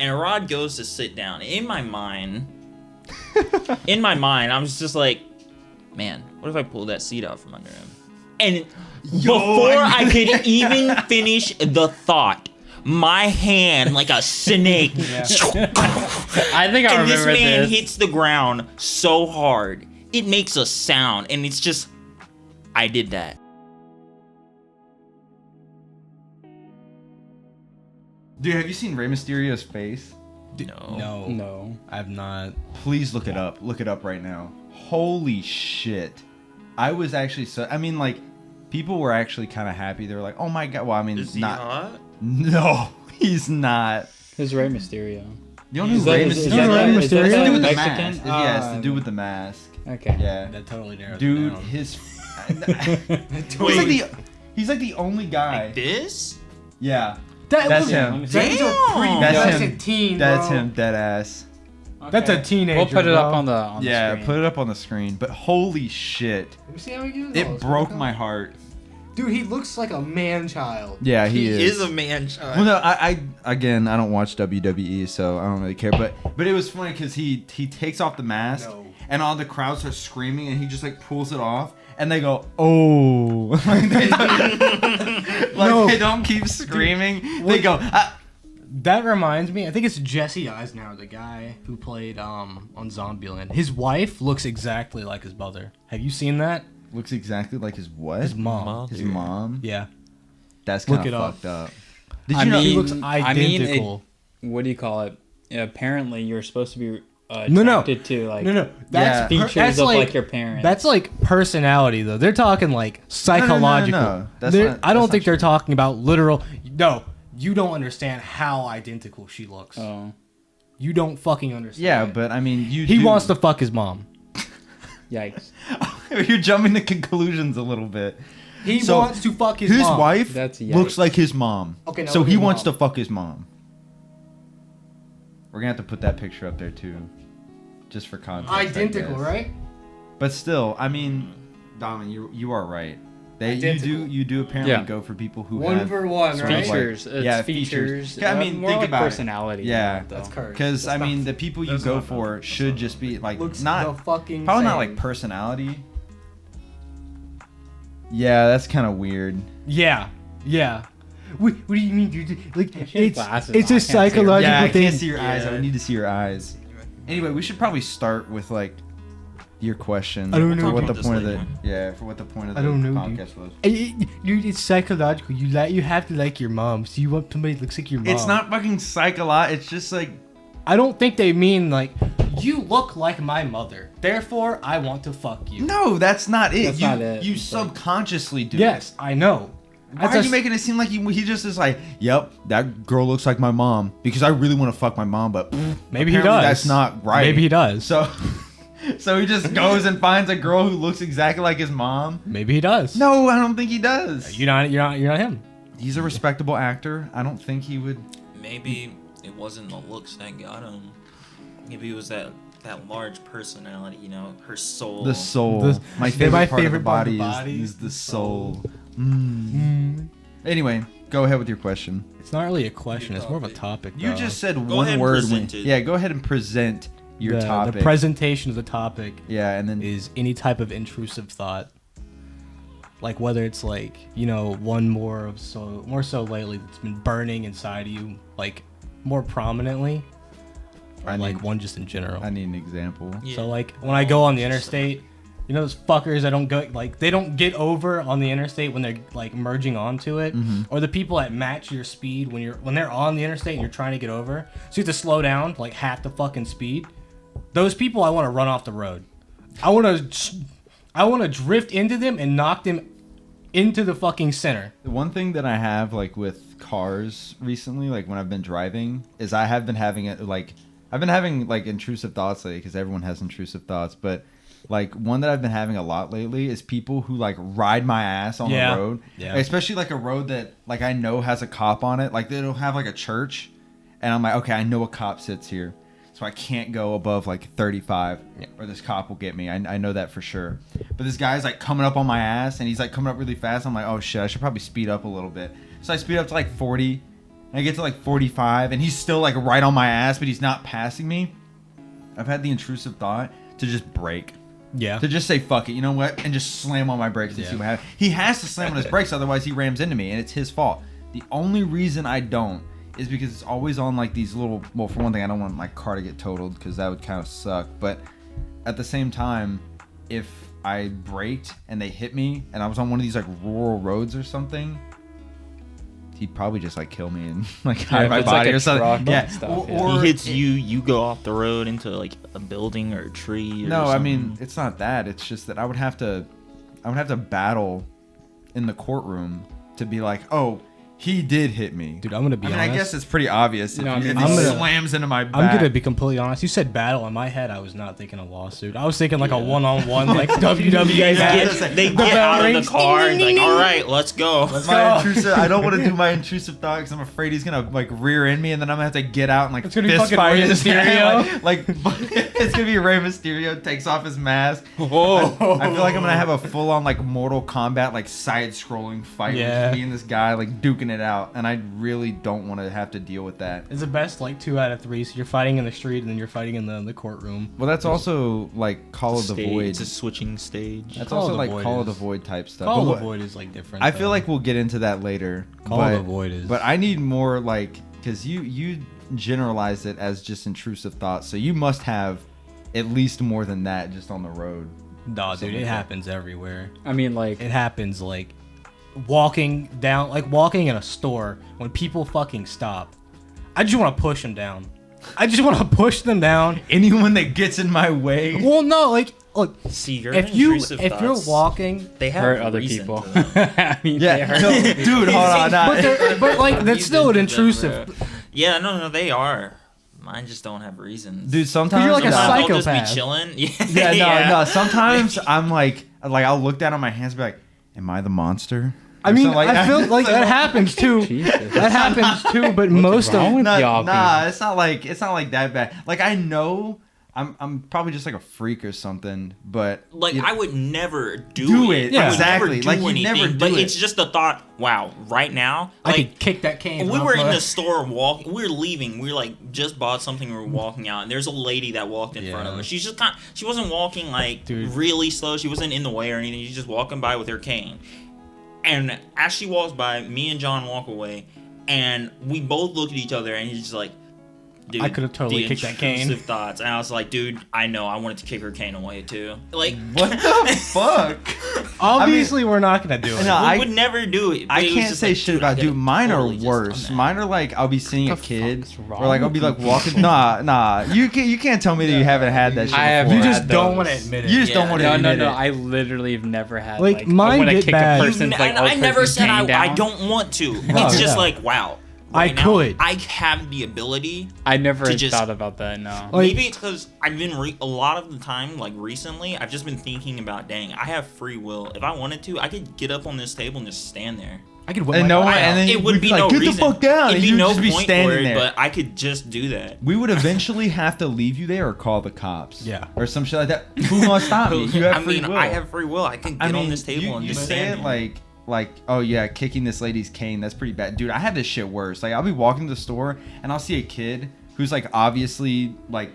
And Rod goes to sit down. In my mind, I was just like, man, what if I pulled that seat out from under him? And before I could even finish the thought, my hand, like a snake, I think I remember and this man this. hits the ground so hard, it makes a sound, and it's just, I did that. Dude, have you seen Rey Mysterio's face? No, I've not. Please look it up. Look it up right now. Holy shit. I was actually people were actually kind of happy. They were like, oh my god. Well, I mean, Is he hot? No, he's not. Who's Rey Mysterio? You don't know Rey Is Mysterio? that It's to do with the Mexican? mask. Yeah, it's to do with the mask. Okay. Yeah. That totally narrows Dude, it down. he's like the only guy. Like this? Yeah. That's him. That's a That's him. a teen, That's bro. him, dead ass. Okay. That's a teenager. We'll put it up bro. on the Yeah, screen. put it up on the screen. But holy shit. Let me see how he does. It broke my heart. Dude, he looks like a man-child. Yeah, He is a man child. Well, no, I again, I don't watch WWE, so I don't really care. But it was funny because he takes off the mask, and all the crowd starts screaming, and he just like pulls it off, and they go, "Oh!" They don't keep screaming. They go. That reminds me, I think it's Jesse Eisenhower, the guy who played on Zombieland. His wife looks exactly like his mother. Have you seen that? Looks exactly like his what? His mom. His mom. Yeah. That's kind Look it of up. fucked up. Did I you know mean, he looks identical? What do you call it? Apparently, you're supposed to be No. attracted to like That's features that's of like, like your parents. That's like personality, though. They're talking like psychological. No. That's They're- not- I don't that's think not they're true. talking about literal. No, you don't understand how identical she looks. Oh, You don't fucking understand. Yeah, but I mean, he wants to fuck his mom. yikes! You're jumping to conclusions a little bit. He So, wants to fuck his His mom. wife That's looks yikes. like his mom. Okay, now so look at he his wants mom. to fuck his mom. We're gonna have to put that picture up there too, just for context. I Identical, guess. right? But still, I mean, Domin, you are right. Identical. You do apparently Yeah. go for people who One have for one, sort right? of like- Features. It's yeah, features. Yeah, I mean, more think like about personality. Yeah. though. That's cursed. Because That's I mean, not- the people you that's go not for bad. should just be like Looks not the fucking probably not same. like personality. Yeah, that's kind of weird. Yeah. What do you mean, dude? Like have glasses it's on, a I can't see her. psychological Yeah, I thing. can't see your eyes. I need to see your eyes. Anyway, we should probably start with like your question. I don't know, For what dude. the point of the for what the point of the I don't know, podcast was. Dude, it's psychological. You have to like your mom. So you want somebody that looks like your mom. It's not fucking psychological. It's just like I don't think they mean like you look like my mother. Therefore, I want to fuck you. no, that's not it. That's you not it. you It's like- subconsciously do Yes, I know. it. Why are you making it seem like he just is like, yep, that girl looks like my mom because I really want to fuck my mom, but Maybe he apparently does. That's not right. Maybe he does. So, so he just goes and finds a girl who looks exactly like his mom. Maybe he does. No, I don't think he does. You're not him. He's a respectable actor. I don't think he would. Maybe it wasn't the looks that got him. Maybe it was that large personality, you know, her soul. The soul. My favorite part of the body is the soul. Anyway, go ahead with your question. It's not really a question. It's more of a topic. You though. just said Go ahead one and word. present it. Yeah, go ahead and present your topic. The presentation of the topic yeah, and then is any type of intrusive thought. Like whether it's like, you know, one more so lately that's been burning inside of you, like more prominently. Or like one just in general. I need an example. Yeah. So like when I go on the interstate, you know those fuckers that don't go like they don't get over on the interstate when they're like merging onto it, or the people that match your speed when they're on the interstate and you're trying to get over, so you have to slow down like half the fucking speed. Those people I want to run off the road. I want to drift into them and knock them into the fucking center. The one thing that I have like with cars recently, like when I've been driving, is I have been having it like I've been having like intrusive thoughts lately because everyone has intrusive thoughts, but like one that I've been having a lot lately is people who like ride my ass on the road, especially like a road that like I know has a cop on it, like they'll have like a church, and I'm like, okay, I know a cop sits here, so I can't go above like 35 or this cop will get me. I know that for sure. But this guy's like coming up on my ass and he's like coming up really fast. I'm like, oh shit, I should probably speed up a little bit. So I speed up to like 40 and I get to like 45, and he's still like right on my ass, but he's not passing me. I've had the intrusive thought to just brake. Yeah. To just say fuck it, you know what, and just slam on my brakes and see what happens. He has to slam on his brakes, otherwise he rams into me, and it's his fault. The only reason I don't is because it's always on like these little. Well, for one thing, I don't want my car to get totaled because that would kind of suck. But at the same time, if I braked and they hit me, and I was on one of these like rural roads or something, he'd probably just like kill me and like hide my body or something. Yeah, Or he hits you, you go off the road into like a building or a tree. Or no, something. I mean it's not that. It's just that I would have to battle in the courtroom to be like, oh, he did hit me. Dude, I'm gonna be honest. I guess it's pretty obvious if, No, I mean, if I'm he gonna- slams into my back. I'm gonna be completely honest. You said battle. In my head, I was not thinking a lawsuit. I was thinking like a one-on-one, like WWE match. They get out of the car and like, all right, let's go. I don't want to do my intrusive thought because I'm afraid he's gonna like rear end me, and then I'm gonna have to get out and like It's gonna be fist fucking fight Rey his Mysterio. head. Like it's gonna be Rey Mysterio takes off his mask. Whoa. I feel like I'm gonna have a full on like Mortal Kombat like side scrolling fight Yeah. with me and this guy like duking it out, and I really don't want to have to deal with that. It's the best like 2 out of 3. So you're fighting in the street and then you're fighting in the courtroom. Well, that's also like Call of the Void. It's a switching stage. That's Call of also the like Void Call of the is- Void type stuff. Call But of the what- Void is like different. I feel though. like we'll get into that later. Call of the Void is. But I need more like because you generalized it as just intrusive thoughts, so you must have at least more than that just on the road. Nah, dude, something it like that. happens everywhere. I mean, like, It happens like walking in a store when people fucking stop. I just want to push them down. I just want to push them down. Anyone that gets in my way. Well, no, like look, See, you're if you're walking, they have hurt other reason people. to- I mean, they Yeah, hurt no, other people. dude, hold on. but like that's still an intrusive. Yeah, no, they are. Mine just don't have reasons. Dude, sometimes You're like a Sometimes I'll psychopath. just be chilling. Yeah, no. Sometimes I'm like I'll look down at my hands and be like, "Am I the monster?" I Or mean, something like I that. feel like that happens too. Jesus. That happens too, but most wrong of with Nah, y'all nah, it's not like that bad. Like I know I'm probably just like a freak or something, but Like you- I would never do Do it. it, I would exactly. never do Like, you anything, never do but it. it's just the thought. Wow, right now, I like could kick that can. we were in the store walking. We were leaving. We were like just bought something. We were walking out, and there's a lady that walked in front of Yeah. us. She's just she wasn't walking like Dude. really slow. She wasn't in the way or anything. She's just walking by with her cane. And as she walks by, me and John walk away, and we both look at each other, and he's just like, dude, I could've totally the kicked that cane. intrusive thoughts. And I was like, dude, I know. I wanted to kick her cane away too. Like, what the fuck? Obviously, we're not gonna do it. No, we I- would never do it. but I it was can't just say like, shit dude, I about could've dude. Mine totally are just worse. done that. Mine are like I'll be seeing a The kid, fuck's or wrong like I'll be like walking. Nah. You can't tell me that you haven't had that shit. I have before. You had just don't those. want to admit it. You just don't Yeah. want to No, admit it. I literally have never had Like, like mine I want to get kick bad. a person's like I never person's said cane I down. don't want to. Oh, It's just yeah. like, wow. I right now, could. I have the ability. I never to just- thought about that. No. Like- Maybe it's because I've been a lot of the time, like recently, I've just been thinking about, dang, I have free will. If I wanted to, I could get up on this table and just stand there. I could whip And my no butt one- out. and then It would we'd be be like, no "Get the reason. fuck down," It'd and be you'd no just be point standing for it, there. but I could just do that. We would eventually have to leave you there or call the cops. Yeah. Or some shit like that. Who gonna stop me? You have I free mean, will. I have free will. I can get on this table and you just say stand it there. like, oh yeah, kicking this lady's cane, that's pretty bad. Dude, I had this shit worse. Like, I'll be walking to the store and I'll see a kid who's like obviously like,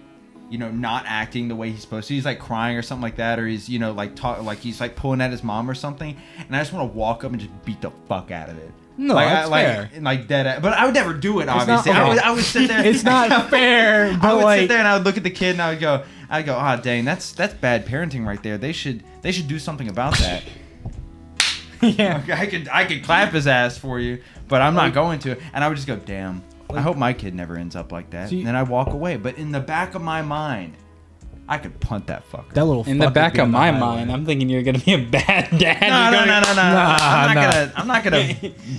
you know, not acting the way he's supposed to. He's like crying or something like that, or he's, you know, like he's like pulling at his mom or something, and I just want to walk up and just beat the fuck out of it. No, like, that's fair. like dead. But I would never do it. not- Obviously, okay. I would sit there. It's not fair, I but would like sit there and I would look at the kid and I would go, ah, dang, that's bad parenting right there. They should do something about that. yeah. I could clap his ass for you, but I'm not going to. And I would just go, damn. I hope my kid never ends up like that. See- And then I walk away. But in the back of my mind, I could punt that fucker. That little In the fuck back would be of on the my highway. mind, I'm thinking you're gonna be a bad dad. No. You're gonna- I'm not gonna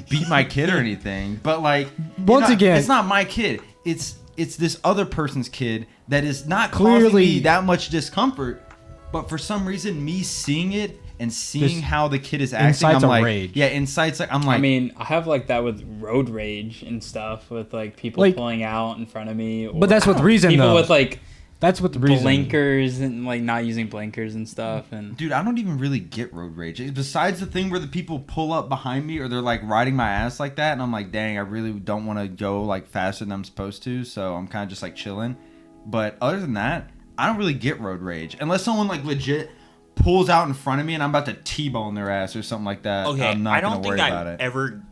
beat my kid or anything. But like, Once again- it's not my kid. It's this other person's kid that is not Clearly- causing me that much discomfort. But for some reason, me seeing it and seeing Just how the kid is acting, incites I'm a like, rage. yeah, incites. Like, I'm like, I mean, I have like that with road rage and stuff with like people Like- pulling out in front of me. Or But that's with reason, people though. with like That's what the reason. blinkers and like not using blinkers and stuff. And Dude, I don't even really get road rage. Besides the thing where the people pull up behind me or they're like riding my ass like that, and I'm like, dang, I really don't want to go like faster than I'm supposed to, so I'm kind of just like chilling. But other than that, I don't really get road rage unless someone like legit pulls out in front of me and I'm about to T-bone their ass or something like that. Okay, I'm not I gonna don't worry think about I it. ever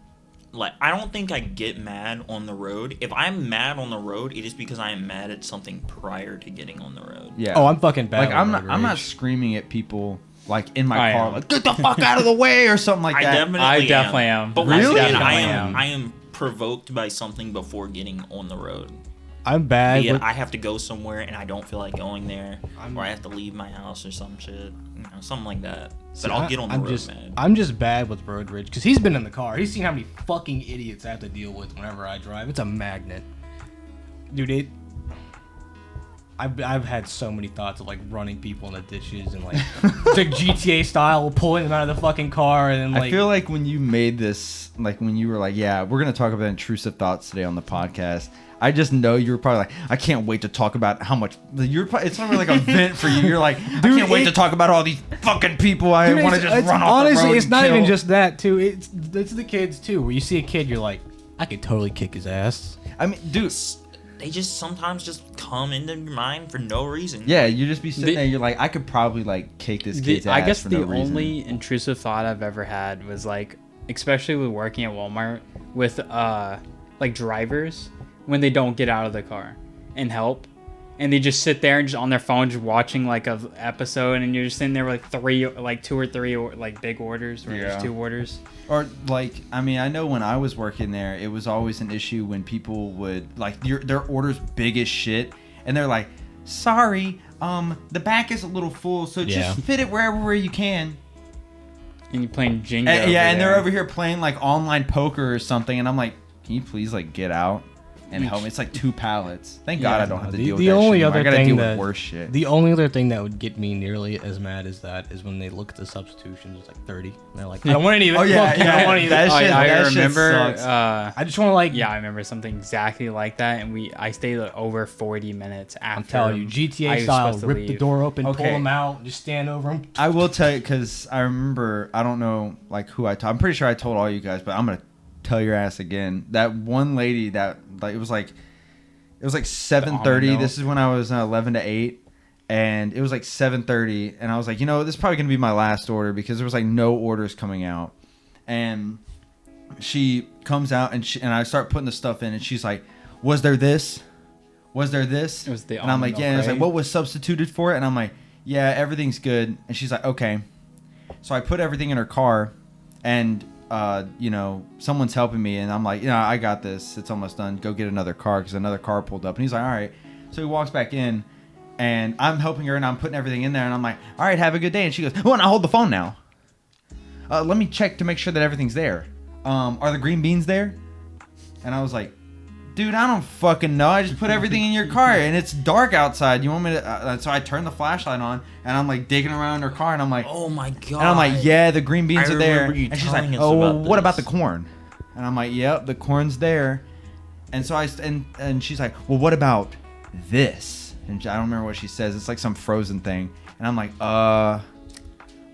like. I don't think I get mad on the road. If I'm mad on the road, it is because I am mad at something prior to getting on the road. Yeah. Oh, I'm fucking bad. Like with I'm road not rage. screaming at people like in my I car am. like get the fuck out of the way or something like I that. definitely am. But Really? once again, I Definitely am. am provoked by something before getting on the road. I'm bad. Be it With, I have to go somewhere and I don't feel like going there, I'm- or I have to leave my house or some shit, something like that. But I'll get on the I'm road, just, man. I'm just bad with road rage because he's been in the car. He's seen how many fucking idiots I have to deal with whenever I drive. It's a magnet, dude. I've had so many thoughts of like running people in the ditches and like the GTA style, pulling them out of the fucking car, and then like I feel like when you made this, like when you were like, yeah, we're going to talk about intrusive thoughts today on the podcast, I just know you were probably like, I can't wait to talk about how much, it's not really like a vent for you. You're like, I can't wait to talk about all these fucking people I want to just run off honestly, the road it's and not kill. even just that too. It's the kids too. Where you see a kid, you're like, I could totally kick his ass. I mean, dude, They just sometimes just come into your mind for no reason. yeah, you just be sitting The- there, you're like, I could probably like kick this kid's ass I guess for the no reason. only intrusive thought I've ever had was like, especially with working at Walmart with like drivers when they don't get out of the car and help, and they just sit there and just on their phone just watching like a episode, and you're just sitting there with like two or three like big orders or Yeah. just 2 orders. Or like, I mean, I know when I was working there, it was always an issue when people would like their orders big as shit, and they're like, "Sorry, the back is a little full, so Yeah. just fit it wherever you can." And you're playing Jenga. And, yeah, and they're there. over here playing like online poker or something, and I'm like, "Can you please like get out and help me?" It's like 2 pallets. Thank God I don't have to deal with The that only shit. other I gotta thing deal that with worse shit. the only other thing that would get me nearly as mad as that is when they look at the substitutions. It's like 30. And they're like, I don't want any of it. Oh, yeah, Fuck, I yeah, don't want any of that it. shit- I that shit remember. sucks. I just want to like. Yeah, I remember something exactly like that, and I stayed like over 40 minutes after. I'm telling you, I GTA was style, supposed to rip the leave. door open, pull Okay. them out, just stand over them. I will tell you because I remember. I don't know like who I told. I'm pretty sure I told all you guys, but I'm gonna tell your ass again. That one lady that like it was like 7:30. This is when I was 11 to 8, and it was like 7:30, and I was like, you know, this is probably gonna be my last order because there was like no orders coming out, and she comes out and I start putting the stuff in, and she's like, "Was there this? Was there this?" It was the and I'm like, almond "Yeah." And milk, it's like, right? "What was substituted for it?" And I'm like, "Yeah, everything's good." And she's like, "Okay." So I put everything in her car, and you know, someone's helping me, and I'm like, "Yeah, I got this. It's almost done. Go get another car," because another car pulled up, and he's like, "All right." So he walks back in, and I'm helping her, and I'm putting everything in there, and I'm like, "All right, have a good day." And she goes, "Oh, and I hold the phone now. Let me check to make sure that everything's there. Are the green beans there?" And I was like, "Dude, I don't fucking know. I just put everything in your car, and it's dark outside. You want me to?" So I turned the flashlight on, and I'm like digging around her car, and I'm like, Oh my god. and I'm like, "Yeah, the green beans I are there." remember you And she's like, telling us "Oh, well, about what about the this." corn?" And I'm like, "Yep, the corn's there." And so and she's like, "Well, what about this?" And I don't remember what she says. It's like some frozen thing. And I'm like,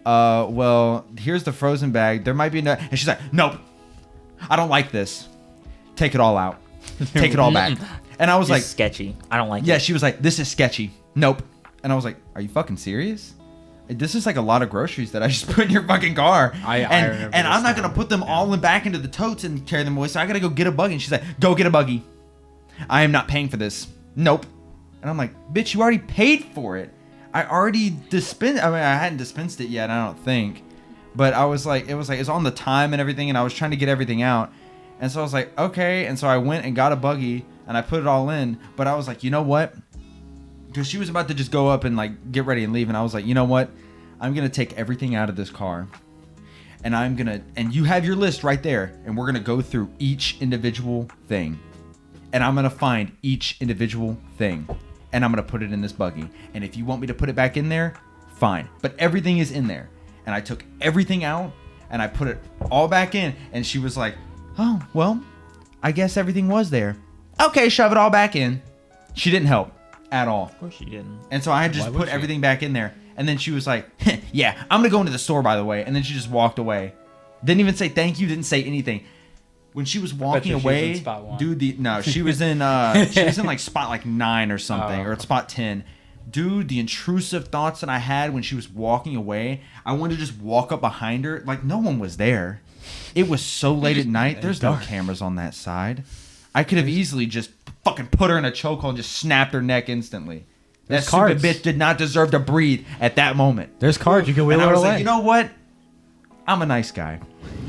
well, here's the frozen bag. There might be no. And she's like, "Nope, I don't like this. Take it all out. Take it all back." And I was It's like, sketchy. I don't like yeah, it. she was like, "This is sketchy. Nope." And I was like, "Are you fucking serious? This is like a lot of groceries that I just put in your fucking car." I and remember and I'm this not now. gonna put them all back into the totes and carry them away. So I gotta go get a buggy. And she's like, "Go get a buggy. I am not paying for this. Nope." And I'm like, "Bitch, you already paid for it. I already dispensed. I mean, I hadn't dispensed it yet. I don't think, but I was like, it's on the time and everything, and I was trying to get everything out." And so I was like, "Okay." And so I went and got a buggy and I put it all in. But I was like, you know what? Because she was about to just go up and like get ready and leave, and I was like, you know what? I'm gonna take everything out of this car, and and you have your list right there, and we're gonna go through each individual thing, and I'm gonna find each individual thing, and I'm gonna put it in this buggy. And if you want me to put it back in there, fine. But everything is in there. And I took everything out and I put it all back in, and she was like, "Oh, well, I guess everything was there. Okay, shove it all back in." She didn't help. at all. Of course you didn't. And so I just Why would put she? everything back in there. And then she was like, yeah, I'm going to go into the store, by the way. And then she just walked away. Didn't even say thank you. Didn't say anything. When she was walking you she was away, in spot 1. dude, no, she was in like spot like 9 or something, or spot 10. Dude, the intrusive thoughts that I had when she was walking away, I wanted to just walk up behind her. Like, no one was there. It was so late at night. There's no cameras on that side. I could have easily just fucking put her in a chokehold and just snapped her neck instantly. That stupid bitch did not deserve to breathe at that moment. There's cards. You can wheel And her I was away. like, you know what? I'm a nice guy.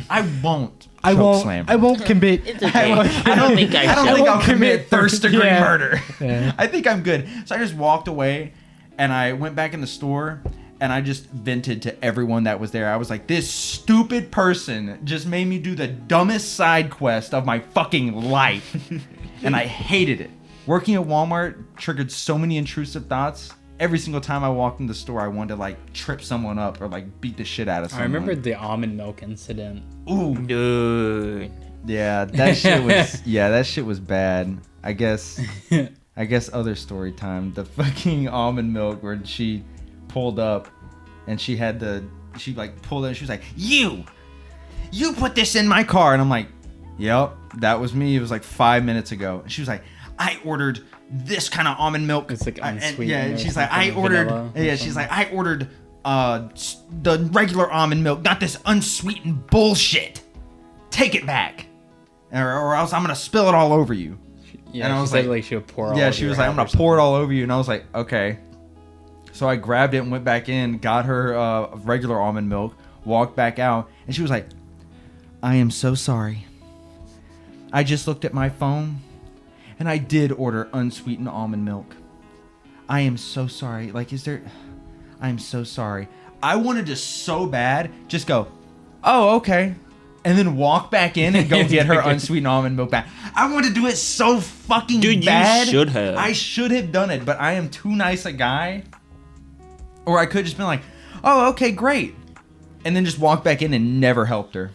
I won't. I won't. Slam her. I won't commit. It's okay. I don't think I don't should. think I'll won't commit commit first degree yeah. murder. Yeah. I think I'm good. So I just walked away and I went back in the store and I just vented to everyone that was there. I was like, this stupid person just made me do the dumbest side quest of my fucking life. And I hated it. Working at Walmart triggered so many intrusive thoughts. Every single time I walked in the store, I wanted to like trip someone up or like beat the shit out of I someone. remember the almond milk incident. Ooh, Dude. yeah, that shit was that shit was bad. I guess other story time. The fucking almond milk where she pulled up and she like pulled in and she was like, You put this in my car. And I'm like, yep, that was me. It was like 5 minutes ago. And she was like, I ordered this kind of almond milk. It's like unsweetened. Yeah, and or she's like, something, I ordered. vanilla or Yeah, she's something. like, I ordered the regular almond milk, not this unsweetened bullshit. Take it back, or else I'm gonna spill it all over you. Yeah, and I she was said like- she would pour. Yeah, all she over was your like, I'm head gonna or pour it something. all over you, and I was like, okay. So I grabbed it and went back in, got her regular almond milk, walked back out, and she was like, I am so sorry. I just looked at my phone, and I did order unsweetened almond milk. I am so sorry. Like, I'm so sorry. I wanted to so bad just go, oh, okay. And then walk back in and go get her unsweetened almond milk back. I wanted to do it so fucking Dude, bad. you should have. I should have done it, but I am too nice a guy. Or I could just been like, oh, okay, great. And then just walk back in and never helped her.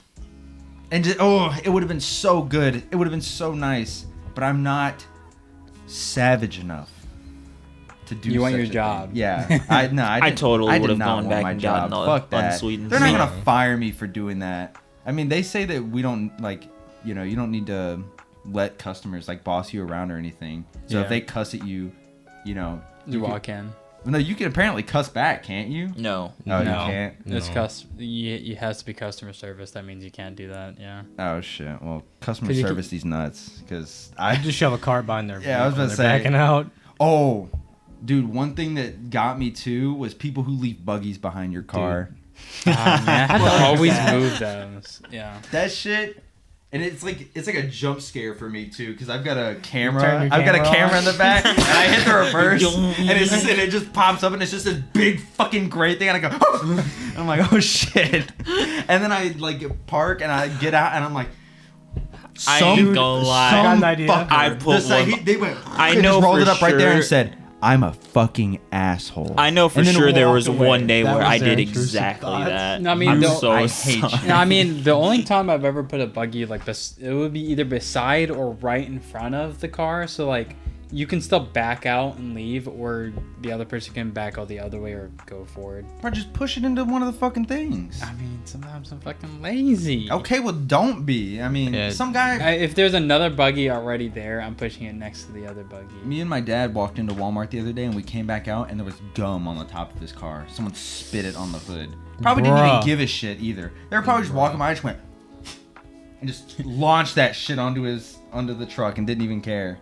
And just, it would have been so good. It would have been so nice. But I'm not savage enough to do. You want such your a job. thing. Yeah, I totally did would have not gone want back my and job. gotten the Fuck that. unsweetened. They're not Me. gonna fire me for doing that. I mean, they say that we don't like, you don't need to let customers like boss you around or anything. So if Yeah. they cuss at you, You can- walk in. no, you can apparently cuss back, can't you? No. Oh, you No. can't. It's it has to be customer service. That means you can't do that. Yeah. Oh shit. Well, customer 'Cause you service these nuts because I just shove a cart behind their. Yeah, I was vehicle about to and they're say. backing out. Oh, dude, one thing that got me too was people who leave buggies behind your car. Man, I have to always move those. Yeah. That shit. And it's like a jump scare for me too, because I've got a turn camera. your I've got a camera camera on. in the back, and I hit the reverse, and it just pops up, and it's just this big fucking gray thing, and I go, and I'm like, oh shit, and then I like park, and I get out, and I'm like, I ain't gonna lie. some I got an idea. fucker I put decided- one- they went, I they know just rolled for it up right there and sure- said, I'm a fucking asshole. I know for And then sure there walked was away. one day That where was I their did intrusive exactly thoughts. that. No, I mean, I'm don't- so I hate sorry. you. No, I mean the only time I've ever put a buggy like this, it would be either beside or right in front of the car. So like you can still back out and leave, or the other person can back out the other way or go forward. Or just push it into one of the fucking things. I mean, sometimes I'm fucking lazy. Okay, well, don't be. I mean, Yeah. some guy. If there's another buggy already there, I'm pushing it next to the other buggy. Me and my dad walked into Walmart the other day, and we came back out, and there was gum on the top of his car. Someone spit it on the hood. Probably didn't even Bruh. give a shit either. They were probably just walking by, and just went and just launched that shit onto the truck and didn't even care.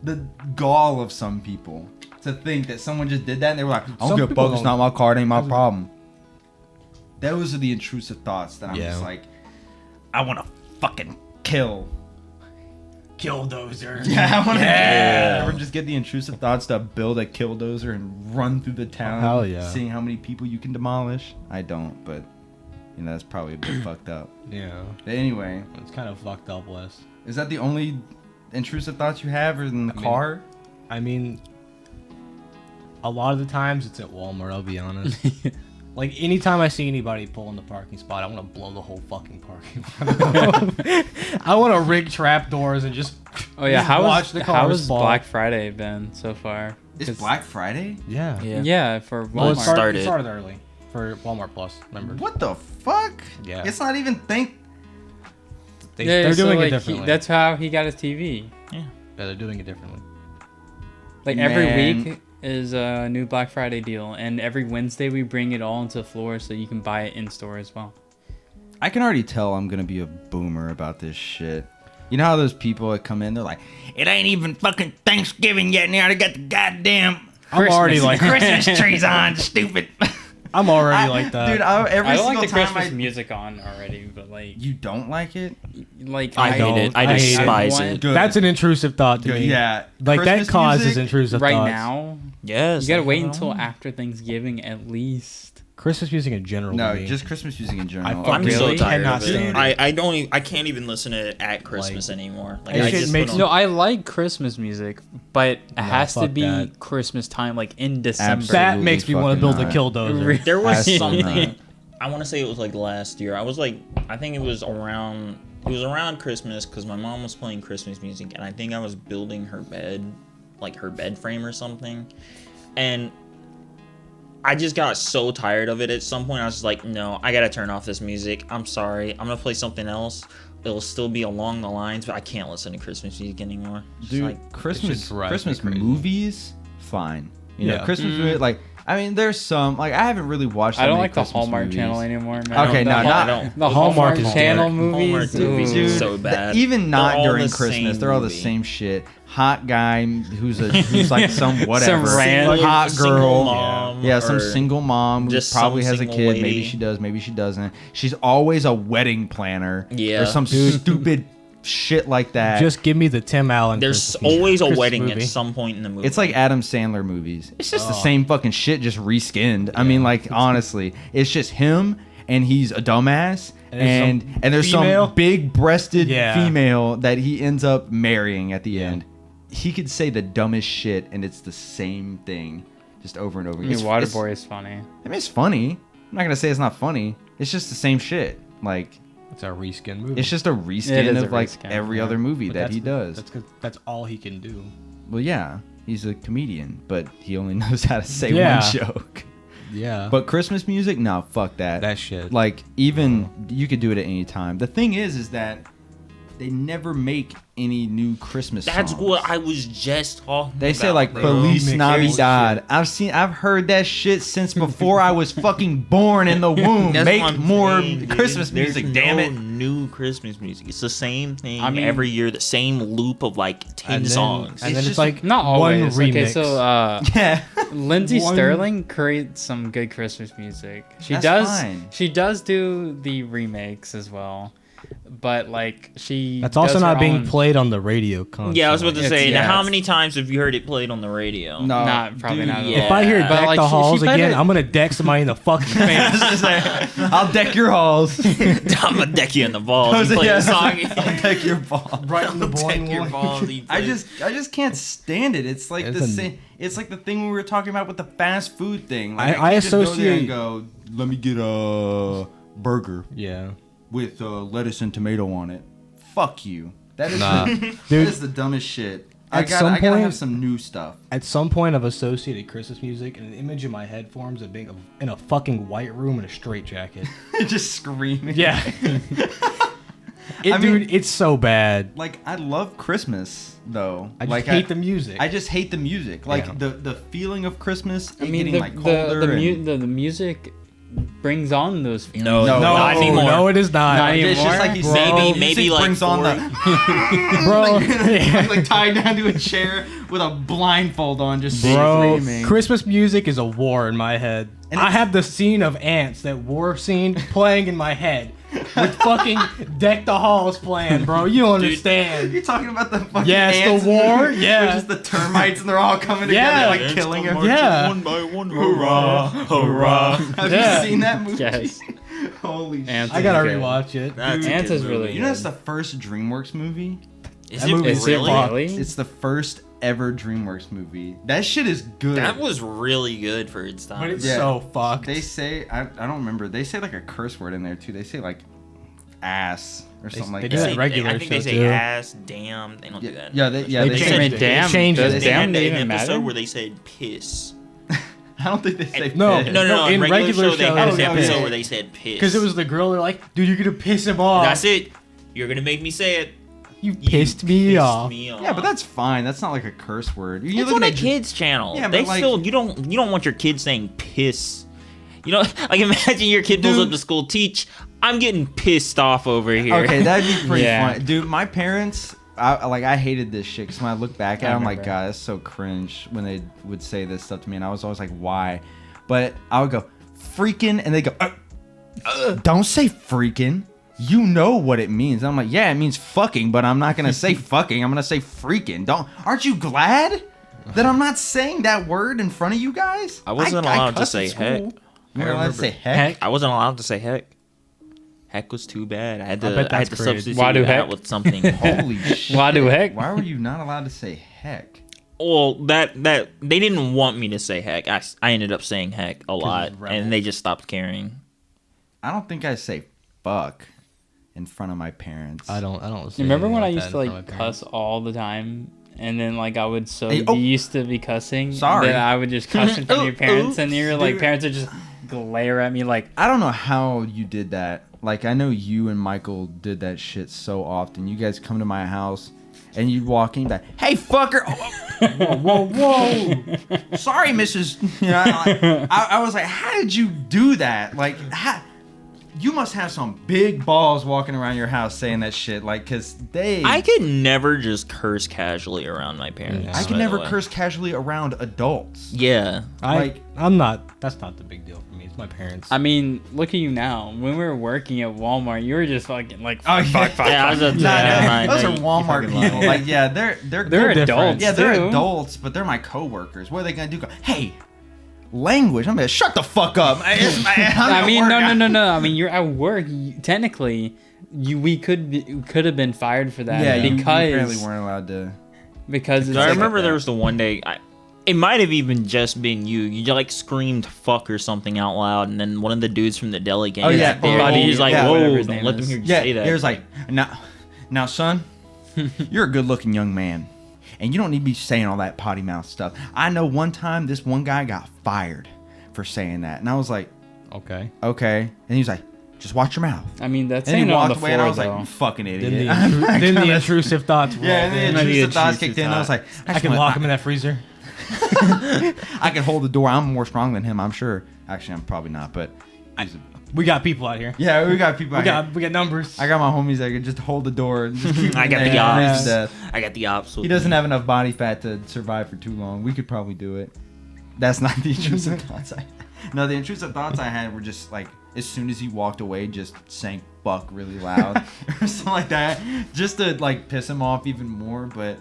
The gall of some people to think that someone just did that, and they were like, "I don't Some give a people fuck. It's don't- not my car. It ain't my problem." Those are the intrusive thoughts that I'm Yeah. just like, I want to fucking kill. Killdozer. Yeah, I want to. Yeah. Ever just get the intrusive thoughts to build a killdozer and run through the town, hell yeah. seeing how many people you can demolish? I don't, but that's probably a bit fucked up. Yeah. But anyway, It's kind of fucked up, Wes. is that the only intrusive thoughts you have, or in the car? I mean, a lot of the times it's at Walmart, I'll be honest. Like anytime I see anybody pull in the parking spot, I want to blow the whole fucking parking lot. I want to rig trap doors and just Oh yeah, watch the cars how has fall. Black Friday been so far? It's 'Cause- Black Friday? Yeah. Yeah, for Well, Walmart. it started- It started early for Walmart Plus members. What the fuck? Yeah. It's not even They're so, doing like, it differently. that's how he got his TV. Yeah, they're doing it differently. Like every Man. week is a new Black Friday deal, and every Wednesday we bring it all into the floor so you can buy it in store as well. I can already tell I'm gonna be a boomer about this shit. You know how those people that come in, they're like, it ain't even fucking Thanksgiving yet, and they already got the goddamn I'm already like Christmas trees on, stupid. I'm already like that. Dude, every I don't single like the time Christmas music on already, but like, You don't like it? I hate it. I I hate it. despise want- it. Good. That's an intrusive thought to Good, me. yeah. Like Christmas that causes music, intrusive right thoughts. now, Yes. you gotta they wait have it until on. after Thanksgiving at least. Christmas music in general. No, to me. just Christmas music in general. fucking I'm so Really? tired cannot of it. stand I don't. I can't even listen to it at Christmas anymore. Like That I shit just makes- put No, on- I like Christmas music, but it has to fuck be that. Christmas time, like in December. Absolutely. that makes me want to build a fucking killdozer. There was Absolutely something. not. I want to say it was like last year. I think it was around. It was around Christmas because my mom was playing Christmas music, and I think I was building her bed, like her bed frame or something, and I just got so tired of it. At some point, I was just like, no, I gotta turn off this music. I'm sorry. I'm gonna play something else. It'll still be along the lines, but I can't listen to Christmas music anymore. It's Dude, like, Christmas drive me Christmas crazy. movies, fine. You know, Yeah. Christmas movie, like I mean, there's some like I haven't really watched. I that don't many like the Christmas Hallmark movies. channel anymore, man. Okay, The no, Hall- not- don't. the Hallmark Hallmark is channel dark. movies. Hallmark movies Ooh. are so bad. Even not They're all during the Christmas, same they're all the movie. same shit. Hot guy who's like some whatever. Some random- hot Single girl. mom Yeah, some or single mom who just probably some has a single kid. lady. Maybe she does, maybe she doesn't. She's always a wedding planner. Yeah. Or some stupid shit like that. Just give me the Tim Allen. There's Christmas always a Christmas wedding movie. at some point in the movie. It's like Adam Sandler movies. It's just the Oh. same fucking shit, just reskinned. I mean, like honestly, it's just him and he's a dumbass, And there's female? some big-breasted Yeah. female that he ends up marrying at the end. He could say the dumbest shit, and it's the same thing, just over and over. I mean, Waterboy is funny. I mean, it's funny. I'm not gonna say it's not funny. It's just the same shit. Like It's a reskin movie. it's just a It reskin is a of like reskin, every yeah. other movie But that he does. That's 'cause that's all he can do. Well, yeah, he's a comedian, but he only knows how to say Yeah. one joke. Yeah. But Christmas music, no, fuck that. that shit. Like even you could do it at any time. The thing is that they never make any new Christmas That's songs. what I was just talking about. They say like bro. Feliz Remix Navidad. I've heard that shit since before I was fucking born in the womb. That's Make what I'm more saying, dude. Christmas There's music, damn no it. new Christmas music. It's the same thing I mean- every year, the same loop of like 10 And then- songs. And It's then just it's like Not one always. remix. Okay, so Yeah. Lindsay One- Sterling creates some good Christmas music. She That's does. fine. She does do the remakes as well, but like she. That's also does not her being own- played on the radio constantly. Yeah, I was about to It's- say. yeah, now, how it's- many times have you heard it played on the radio? No, Not- probably not at all. yeah. If I hear But, Deck like, the she Halls played again, it- I'm gonna deck somebody in the fucking face. I'll deck your halls. I'm gonna deck you in the balls. You play Yeah. a song. I'll deck your ball. Right in the Deck boing your boing. balls. You I play- just can't stand it. It's like It's the a- same. It's like the thing we were talking about with the fast food thing. I Like, can't just go there associate- and go, let me get a burger Yeah. with lettuce and tomato on it. Fuck you. That is Nah. that Dude, is the dumbest shit. At I some gotta point- have some new stuff. at some point, I've associated Christmas music and an image in my head forms of being in a fucking white room in a straight jacket. Just screaming. Yeah. I mean- Dude, it's so bad. Like I love Christmas though. I just like hate the music. I just hate the music. Like Yeah. the feeling of Christmas. I it mean, getting the like colder. the music brings on those feelings. No, No, not anymore. no, it is not. Not it's just anymore? like you Bro. said. Maybe- the maybe music like brings on the Bro, like tied down to a chair with a blindfold on, just Bro, screaming. Christmas music is a war in my head. And I it's- have the scene of Ants, that war scene, playing in my head. With fucking Deck the Halls playing, bro. You don't understand. You're talking about the fucking Yes, the ants war, and yeah. just the termites and they're all coming together Yeah. like Ants killing come her. marching Yeah. One by one. Hurrah! Hurrah! Have Yeah. you seen that movie? Yes. Holy Ants shit! I gotta good. rewatch it. That's a Ants good is really movie. You know that's the first DreamWorks movie. Is That it movie Is really? it really? It's the first ever DreamWorks movie. That shit is good. That was really good for its time. But it's Yeah. so fucked. They say I don't remember. They say like a curse word in there too. They say like ass or something they like do that. that regular I think they show, say too. ass, damn. They don't do that. Yeah, they They say. changed it. damn. Changed Does it. They had damn an even episode matter? where they said piss. I don't think they say. No. piss. No. in In regular regular show, they show, had they an say episode piss. where they said piss. Because it was the girl. They're like, dude, you're gonna piss him off. That's it. You're gonna make me say it. You pissed me off. Yeah, but that's fine. That's not like a curse word. You're It's on looking a at kids channel. Yeah, They but, like- still you don't want your kid saying piss. You know, like imagine your kid pulls Dude. up to school, teach. I'm getting pissed off over here. Okay, that'd be pretty Yeah. funny, dude. My parents, I hated this shit because when I look back at it, I'm like, remember. God, that's so cringe when they would say this stuff to me, and I was always like, why? But I would go freaking, and they go, don't say freaking. You know what it means. And I'm like, yeah, it means fucking, but I'm not gonna say fucking. I'm gonna say freaking. Aren't you glad that I'm not saying that word in front of you guys? I wasn't allowed to cuss say at school. heck. You I weren't allowed to remember. say heck. I wasn't allowed to say heck. Heck was too bad. I had to, bet I had that's to created. substitute Why do that heck? with something. Holy shit. Why do heck? Why were you not allowed to say heck? Well, that they didn't want me to say heck. I ended up saying heck a lot, it's rebel. and they just stopped caring. I don't think I say fuck in front of my parents. I don't. say Remember when I anything used to like like that in front of my parents. cuss all the time, and then like I would so Hey, be oh. used to be cussing Sorry. that I would just cuss in front of your parents, and your like Dude. parents would just glare at me like, I don't know how you did that. Like, I know you and Michael did that shit so often. You guys come to my house and you'd walk in, like, hey, fucker. Oh, whoa. Sorry, Mrs. You know, I was like, how did you do that? Like, you must have some big balls walking around your house saying that shit. Like, because I could never just curse casually around my parents. I by can the never way. curse casually around adults. Yeah. I'm not. That's not the big deal for me. It's my parents. I mean, look at you now. When we were working at Walmart, you were just fucking like, Oh, fuck, yeah. fuck, Yeah, I was fuck. a- Nah, Yeah, dude, I those know, are you Walmart fucking people. lying. Like, yeah, they're They're different. adults. yeah, they're too. adults, but they're my coworkers. What are they gonna do? Go, hey, language. I'm gonna shut the fuck up. I mean, no. I mean, you're at work. Technically, we could have been fired for that. Yeah, you because apparently weren't allowed to. because it's I like- remember that. there was the one day. It might have even just been you. You like screamed "fuck" or something out loud, and then one of the dudes from the deli came. Oh, yeah. there, and he's like, Yeah. Whatever "Whoa, his don't name let them is. hear you Yeah, say that." there's like, now, son, you're a good-looking young man, and you don't need to be saying all that potty mouth stuff. I know one time this one guy got fired for saying that, and I was like, okay. okay, and he was like, just watch your mouth. I mean, that's And he saying it on walked the away, and I floor was like, though. you fucking idiot. Then the, I'm not then the gonna- intrusive thoughts. Yeah, and rolled in. the the intrusive thoughts intrusive kicked in. And I was like, I can lock him in that freezer. I can hold the door. I'm more strong than him, I'm sure. Actually, I'm probably not, but We got people out here. yeah, we got people. We got numbers. I got my homies that can just hold the door. And just keep I got him the there and ops. freeze to death. I got the ops. He doesn't have enough body fat to survive for too long. We could probably do it. That's not the intrusive thoughts I had. No, the intrusive thoughts I had were just like, as soon as he walked away, just saying fuck really loud or something like that. Just to like piss him off even more. But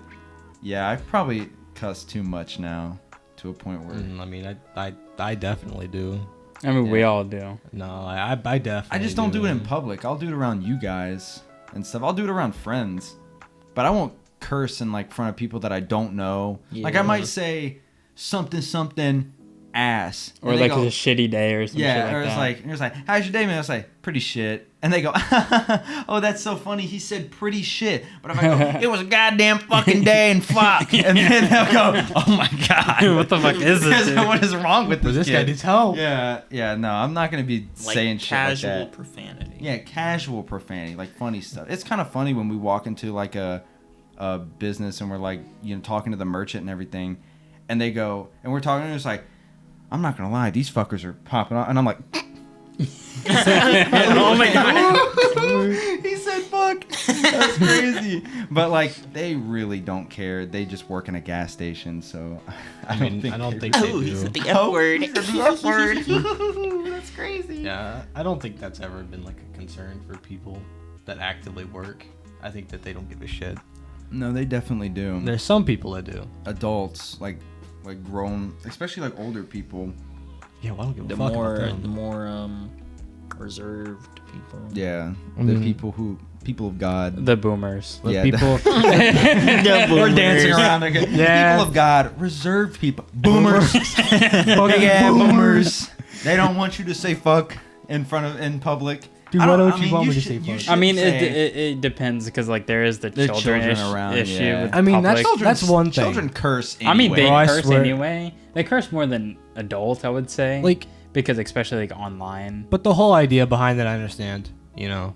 yeah, I probably cuss too much now to a point where I mean, I definitely do. I mean, we Yeah. all do. No, I definitely. I just don't do it in public. I'll do it around you guys and stuff. I'll do it around friends. But I won't curse in like front of people that I don't know. Like I Yeah. might say something ass. Or And they like go, it's a shitty day or something. yeah, like or it's that. like, how's your day, man? I was like, pretty shit. And they go, oh, that's so funny. He said pretty shit. But if I go, it was a goddamn fucking day and fuck. And then they'll go, oh my God. What the fuck is this, dude? What is wrong with But this this guy kid? needs help. Yeah, no, I'm not going to be like saying shit like casual that. profanity. Yeah, casual profanity, like funny stuff. It's kind of funny when we walk into like a business and we're like, talking to the merchant and everything. And they go, and we're talking, and it's like, I'm not going to lie, these fuckers are popping on. And I'm like, Oh my god. he said fuck. That's crazy. But like, they really don't care. They just work in a gas station, so I don't think they Oh, he do. said the F word. That's crazy. Yeah, I don't think that's ever been like a concern for people that actively work. I think that they don't give a shit. No, they definitely do. There's some people that do. Adults, like grown, especially like older people. Yeah, well, I don't give a The fuck more about the them. more reserved people. Yeah, the Mhm. people who people of God. The boomers. The Yeah, people. We're dancing around. Like, Yeah. People of God, reserved people, boomers, boomers. They don't want you to say fuck in public. Dude, I why don't- don't I you mean, want you me to should- say you fuck? should I mean, say- it depends because like there is the The children, children around, issue yeah. with I mean, public. that's one thing. Children curse. Anyway. I mean, they Bro, I curse swear. anyway. They curse more than adults, I would say. Like, because especially like online. but the whole idea behind it, I understand. You know,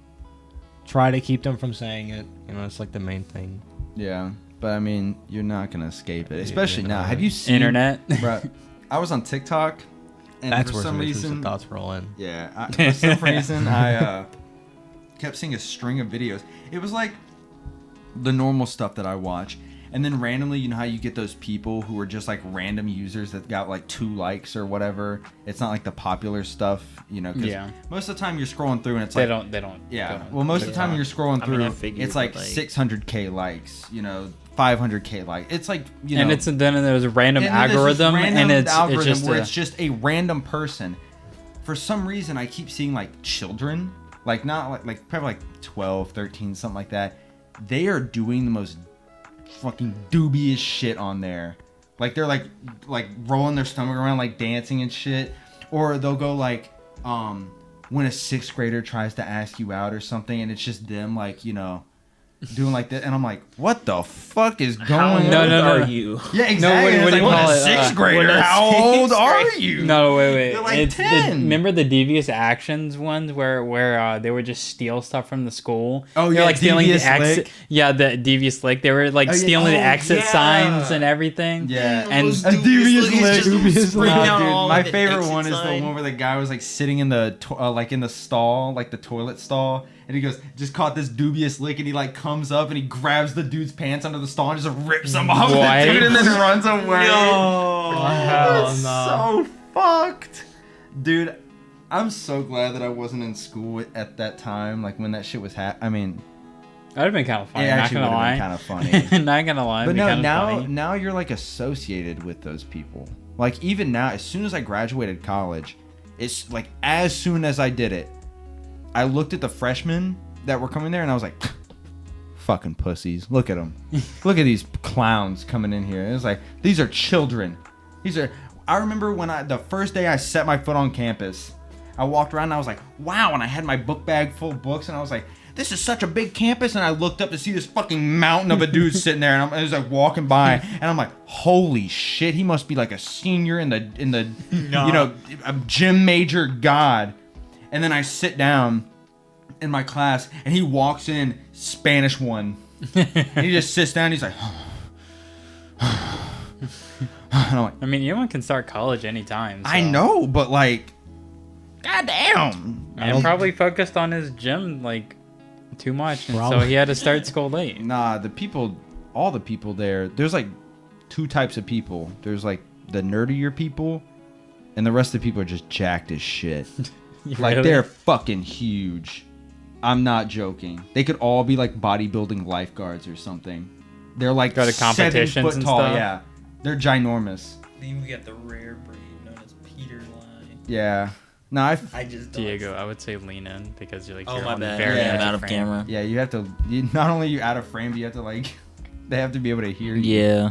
try to keep them from saying it. You know, it's like the main thing. Yeah, but I mean, you're not gonna escape it, especially you're now. not. Have you seen Internet. Bruh, I was on TikTok, and That's for where some some reason, thoughts roll in. yeah, for some reason, I kept seeing a string of videos. It was like the normal stuff that I watch, and then randomly, you know how you get those people who are just like random users that got like 2 likes or whatever. It's not like the popular stuff, you know. 'Cause Yeah. most of the time you're scrolling through and it's They like don't. yeah. don't Well, most of put the time it when you're scrolling I mean, through, I figured, it's like but, like- 600K likes, you know, 500K likes. It's like, you know, and then there's a random and then there's this algorithm, random and it's algorithm just where a, it's just a random person. For some reason, I keep seeing like children, like not like probably like 12, 13, something like that. They are doing the most fucking dubious shit on there. Like they're like rolling their stomach around, like dancing and shit. Or they'll go like, when a 6th grader tries to ask you out or something, and it's just them like, you know, doing like that, and I'm like, what the fuck is going How on? old No, are you? Yeah, exactly. what do you It's like, call what, it? a 6th grader? What a How old 6th are grade- you? No, wait. They're like It's 10. remember the devious actions ones where they would just steal stuff from the school? Oh, They're yeah, like stealing devious the exit. lick. Yeah, the devious lick. They were like Oh, yeah. stealing the Oh, exit yeah. signs and everything. Yeah. And A devious lick. Dubious lick. Nah, dude, all my of it, favorite exit one is the sign. one where the guy was like sitting in the like in the stall, like the toilet stall, and he goes, just caught this dubious lick, and he like comes up and he grabs the dude's pants under the stall and just rips them off What? the dude and then runs away. hell It's no. so fucked, dude. I'm so glad that I wasn't in school at that time, like when that shit was I mean, That'd have been kind of it funny. Not actually gonna would have lie. been kind of funny. Not gonna lie. But it'd be no, kinda now funny. now you're like associated with those people. Like even now, as soon as I graduated college, it's like as soon as I did it, I looked at the freshmen that were coming there and I was like, fucking pussies. Look at them. Look at these clowns coming in here. And it's like, these are children. I remember when the first day I set my foot on campus, I walked around and I was like, wow. And I had my book bag full of books and I was like, this is such a big campus. And I looked up to see this fucking mountain of a dude sitting there, and I was like walking by, and I'm like, holy shit, he must be like a senior in the you know, a gym major god. And then I sit down in my class, and he walks in, Spanish 1, and he just sits down. And he's like, and I'm like, I mean, anyone can start college anytime. So. I know, but like, goddamn. And probably focused on his gym like too much, and so Probably. he had to start school late. Nah, all the people there, there's like 2 types of people. There's like the nerdier people, and the rest of the people are just jacked as shit. Like Really? they're fucking huge. I'm not joking. They could all be like bodybuilding lifeguards or something. They're like Go to 7 competitions foot and tall. stuff? Yeah, they're ginormous. Then we got the rare breed known as Peter Lie. Yeah. No, I just don't. Diego, I would say lean in because you're like Oh you're my on bad. very Yeah, edge I'm out of frame. camera. yeah, you have to. Not only are you out of frame, but you have to like. They have to be able to hear you. Yeah.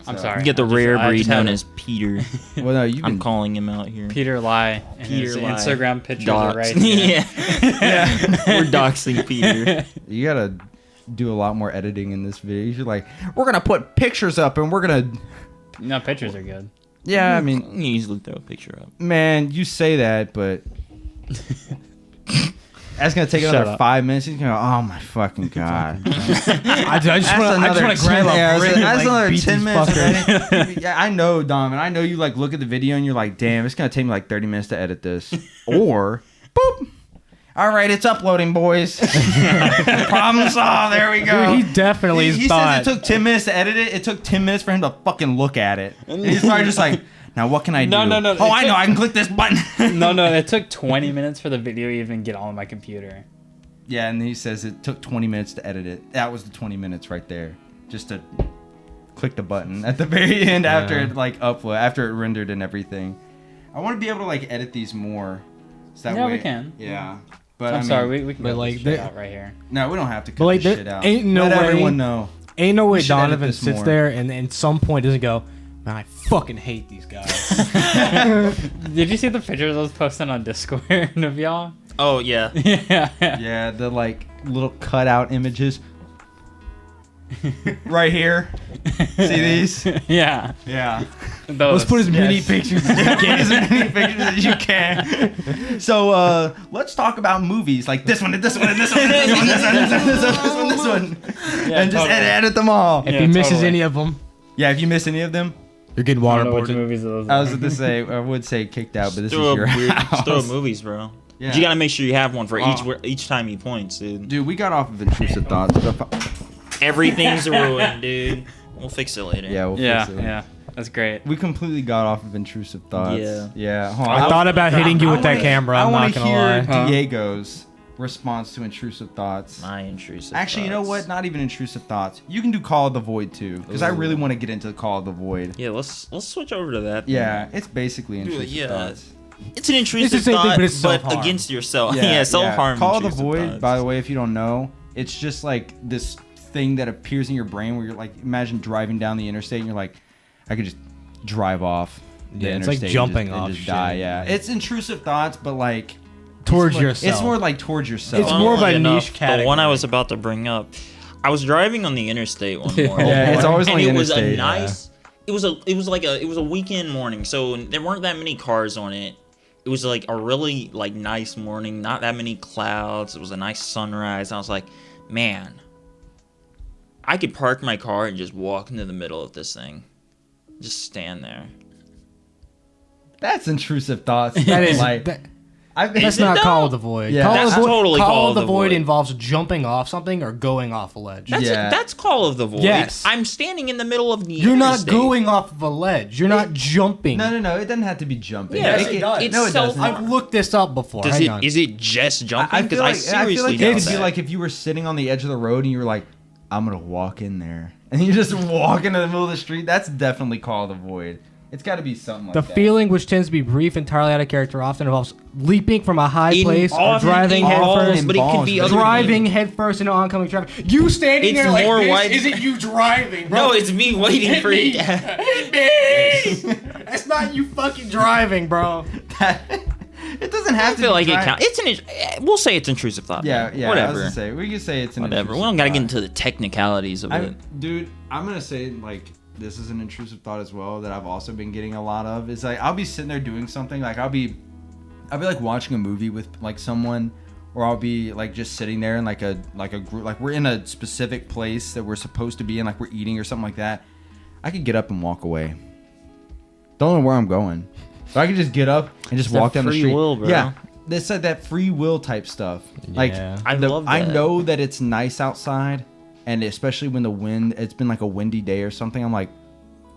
I'm So- sorry. You get the I just- rare I breed just known had as Peter. Well, no, you've I'm been. calling him out here. Peter Lie. And his Peter Lie. Instagram pictures Dox. are right here. yeah. We're doxing Peter. You gotta do a lot more editing in this video. You're like, we're gonna put pictures up, and we're gonna. No, pictures are good. Yeah, I You mean, can easily throw a picture up. man, you say that, but that's gonna take Shut another up. 5 minutes. He's gonna go, oh my fucking god. I just want to grab a brick and, That's like, another beat 10 these minutes. fuckers. Editing. Yeah, I know, Dom, and I know you like look at the video and you're like, damn, it's gonna take me like 30 minutes to edit this. Or, boop. All right, it's uploading, boys. Problem solved. There we go. Dude, he definitely He thought. says it took 10 minutes to edit it. It took 10 minutes for him to fucking look at it. And he's probably just like, now what can I do? No. Oh, I know. I can click this button. No, it took 20 minutes for the video to even get on my computer. Yeah, and he says it took 20 minutes to edit it. That was the 20 minutes right there. Just to click the button at the very end after it like upload, after it rendered and everything. I want to be able to like edit these more. So that Yeah, way, we can. Yeah. But I'm sorry, we can but, cut like, this they- shit out right here. No, we don't have to cut But like, this there shit out. ain't no Let way. everyone know. Ain't no way We should edit Donovan this sits more. there and at some point doesn't go, man, I fucking hate these guys. Did you see the pictures I was posting on Discord of y'all? Oh yeah. Yeah. Yeah, the like little cutout images. Right here. See these? Yeah. Yeah. Those. Let's put as many Yes. pictures as Get as many pictures as you can. So let's talk about movies like this one and this one and this one and this one, this one, this one, this one, this one, this one. Yeah, and just totally. edit them all. If Yeah, he misses totally. any of them, Yeah, if you miss any of them, you're getting I don't know which waterboarded. movies those I was are. going to say, I would say kicked out, but this is Throw your up weird, house. throw up movies, bro. Yeah. You gotta make sure you have one for Uh, each time he points, dude. Dude, we got off of intrusive thoughts. Everything's ruined, dude. We'll fix it later. Yeah, we'll Yeah, fix it. yeah. That's great. We completely got off of intrusive thoughts. Yeah. Yeah. Hold I on. thought about hitting you with that camera. I'm I not want to gonna hear lie. Huh? Diego's response to intrusive thoughts. My intrusive. Actually, you know what? thoughts. Not even intrusive thoughts. You can do Call of the Void too, because I Ooh. really want to get into Call of the Void. Yeah, let's switch over to that. then. Yeah, it's basically intrusive yeah. thoughts. It's an intrusive It's the same thing, thought, but it's self-harm. against yourself. Yeah, self-harm. Call of the intrusive Void, thoughts. by the way, if you don't know, it's just like this thing that appears in your brain where you're like, imagine driving down the interstate and you're like, I could just drive off. The Yeah, it's like interstate and jumping just, and off just shit. die. Yeah, it's intrusive thoughts, but like Towards it's more- yourself. It's more like towards yourself. It's more of a Funnily niche enough, The one I category. was about to bring up, I was driving on the interstate one morning. Yeah, it's always on and the it was a interstate, nice. It was a weekend morning, so there weren't that many cars on it. It was like a really like nice morning, not that many clouds. It was a nice sunrise. I was like, man, I could park my car and just walk into the middle of this thing, just stand there. That's intrusive thoughts. That is. like I've That's Is it not though? Call of the Void. Yeah. Call That's of the Void, totally Call of the Void involves jumping off something or going off a ledge. Yeah. That's Call of the Void. Yes. I'm standing in the middle of the You're not interstate. going off of a ledge. You're not jumping. No, it doesn't have to be jumping. Yeah, Yes, it does. It's No, it doesn't. self-harm. I've looked this up before. Does Hang it? on. Is it just jumping? I Because feel I like seriously it doubt could be that. like if you were sitting on the edge of the road and you were like, I'm gonna walk in there, and you just walk into the middle of the street. That's definitely Call of the Void. It's got to be something like The that. feeling, which tends to be brief, entirely out of character, often involves leaping from a high place or Often driving involves, headfirst. but it could be Involves, other Driving headfirst into oncoming traffic. You standing It's there like more this wide- isn't you driving, bro. No, it's me waiting for me. it. Hit me. That's not you fucking driving, bro. It doesn't I have to. feel be like it dry- counts. We'll say it's intrusive thought. Yeah, man. yeah. I was Whatever. gonna say we can say it's an Whatever. We intrusive don't gotta get thought. into the technicalities of it. Dude, I'm gonna say like this is an intrusive thought as well that I've also been getting a lot of. Is like I'll be sitting there doing something like I'll be like watching a movie with like someone, or I'll be like just sitting there in like a group, like we're in a specific place that we're supposed to be in, like we're eating or something like that. I could get up and walk away. Don't know where I'm going, so I could just get up and just It's that walk down the free street. will, bro. Yeah, it's like that free will type stuff. Like Yeah. I love I that. know that it's nice outside, and especially when the wind, it's been like a windy day or something. I'm like,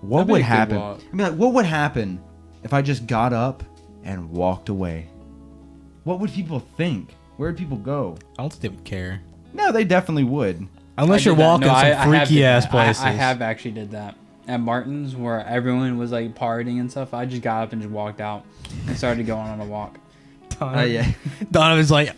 what That'd be would a good happen? walk. I mean, like, what would happen if I just got up and walked away? What would people think? Where would people go? I don't think they would care. No, they definitely would. Unless I you're did that. walking No, I some have freaky did ass that. places. I have actually did that at Martin's where everyone was like partying and stuff. I just got up and just walked out and started going on a walk. Yeah. Donovan's like,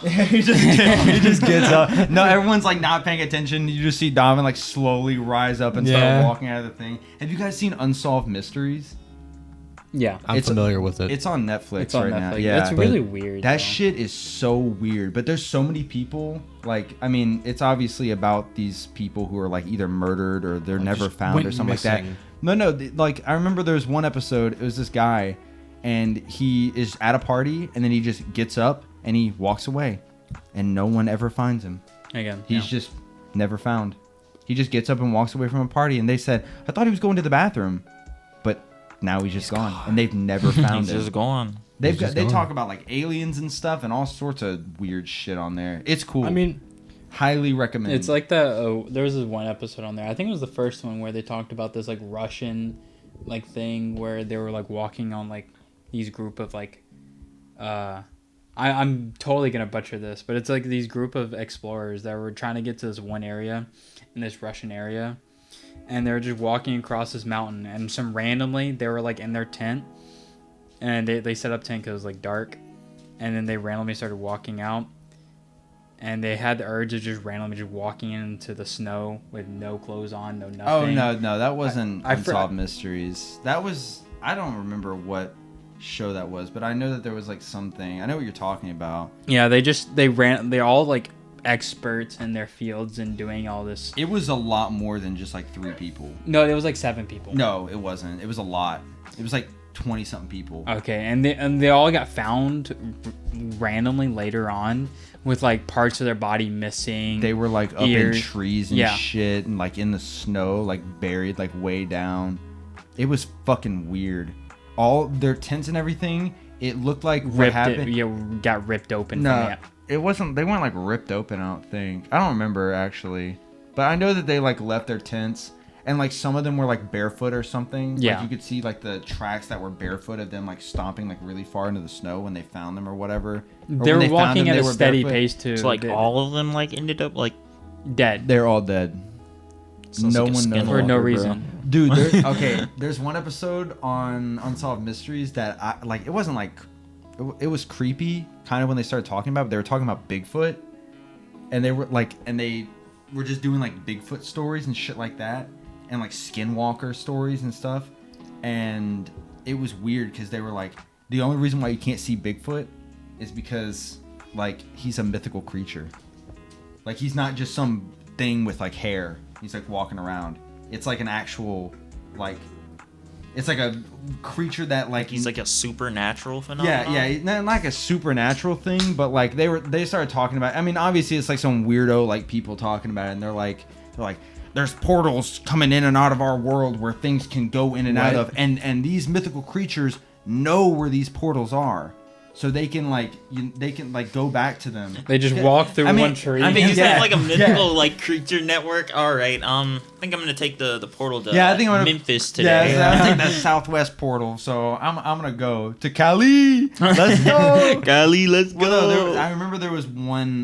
he just gets up. No, everyone's like not paying attention. You just see Donovan like slowly rise up and Yeah. start walking out of the thing. Have you guys seen Unsolved Mysteries? Yeah, I'm It's- familiar with it. It's on Netflix it's on right now. Netflix. Yeah, It's really weird. That though. shit is so weird, but there's so many people. Like, I mean, it's obviously about these people who are like either murdered or they're never just found or went something like missing. that. No, like I remember there was one episode. It was this guy, and he is at a party, and then he just gets up and he walks away, and no one ever finds him. Again, He's just never found. He just gets up and walks away from a party, and they said, "I thought he was going to the bathroom," but now he's just gone, and they've never found He's him. just gone. They've just got, they gone. talk about like aliens and stuff and all sorts of weird shit on there. It's cool. I mean, highly recommend. It's like there was this one episode on there. I think it was the first one where they talked about this like Russian like thing where they were like walking on like these group of like I'm totally gonna butcher this, but it's like these group of explorers that were trying to get to this one area in this Russian area, and they were just walking across this mountain, and some randomly they were like in their tent, and they set up tent because it was like dark, and then they randomly started walking out, and they had the urge of just randomly just walking into the snow with no clothes on, no nothing. Oh no, that wasn't I Unsolved Mysteries. That was, I don't remember what show that was, but I know that there was like something. I know what you're talking about. Yeah, they're all like experts in their fields and doing all this. It was a lot more than just like 3 people. No, it was like 7 people. No, it wasn't. It was a lot. It was like 20 something people. Okay, and they all got found randomly later on with like parts of their body missing. They were like up ears. in trees and shit, and like in the snow, like buried like way down. It was fucking weird. All their tents and everything, it looked like what happened. Got ripped open. No, from it wasn't. They weren't like ripped open. I don't think. I don't remember actually, but I know that they like left their tents, and like some of them were like barefoot or something. Yeah, like, you could see like the tracks that were barefoot of them like stomping like really far into the snow when they found them or whatever. They were walking at a steady pace too. So like all of them like ended up like dead. They're all dead. Sounds No like a one knows for no skinwalker, reason. bro. Dude, okay. There's one episode on Unsolved Mysteries that I like. It wasn't like it was creepy, kind of when they started talking about it. They were talking about Bigfoot, and they were just doing like Bigfoot stories and shit like that, and like skinwalker stories and stuff. And it was weird because they were like, the only reason why you can't see Bigfoot is because like he's a mythical creature. Like he's not just some thing with like hair. He's like walking around. It's like an actual, like, it's like a creature that like He's like a supernatural phenomenon. yeah, not like a supernatural thing, but like they started talking about. I mean, obviously it's like some weirdo like people talking about it, and they're like there's portals coming in and out of our world where things can go in and out of, and these mythical creatures know where these portals are. So they can go back to them. They just walk through one tree. I mean, is Yeah. that like a mythical like creature network? All right. I think I'm gonna take the portal to I think I'm gonna, Memphis today. Yeah, I think that's Southwest portal. So I'm gonna go to Cali. Let's go. Cali, let's go. Well, no, I remember there was one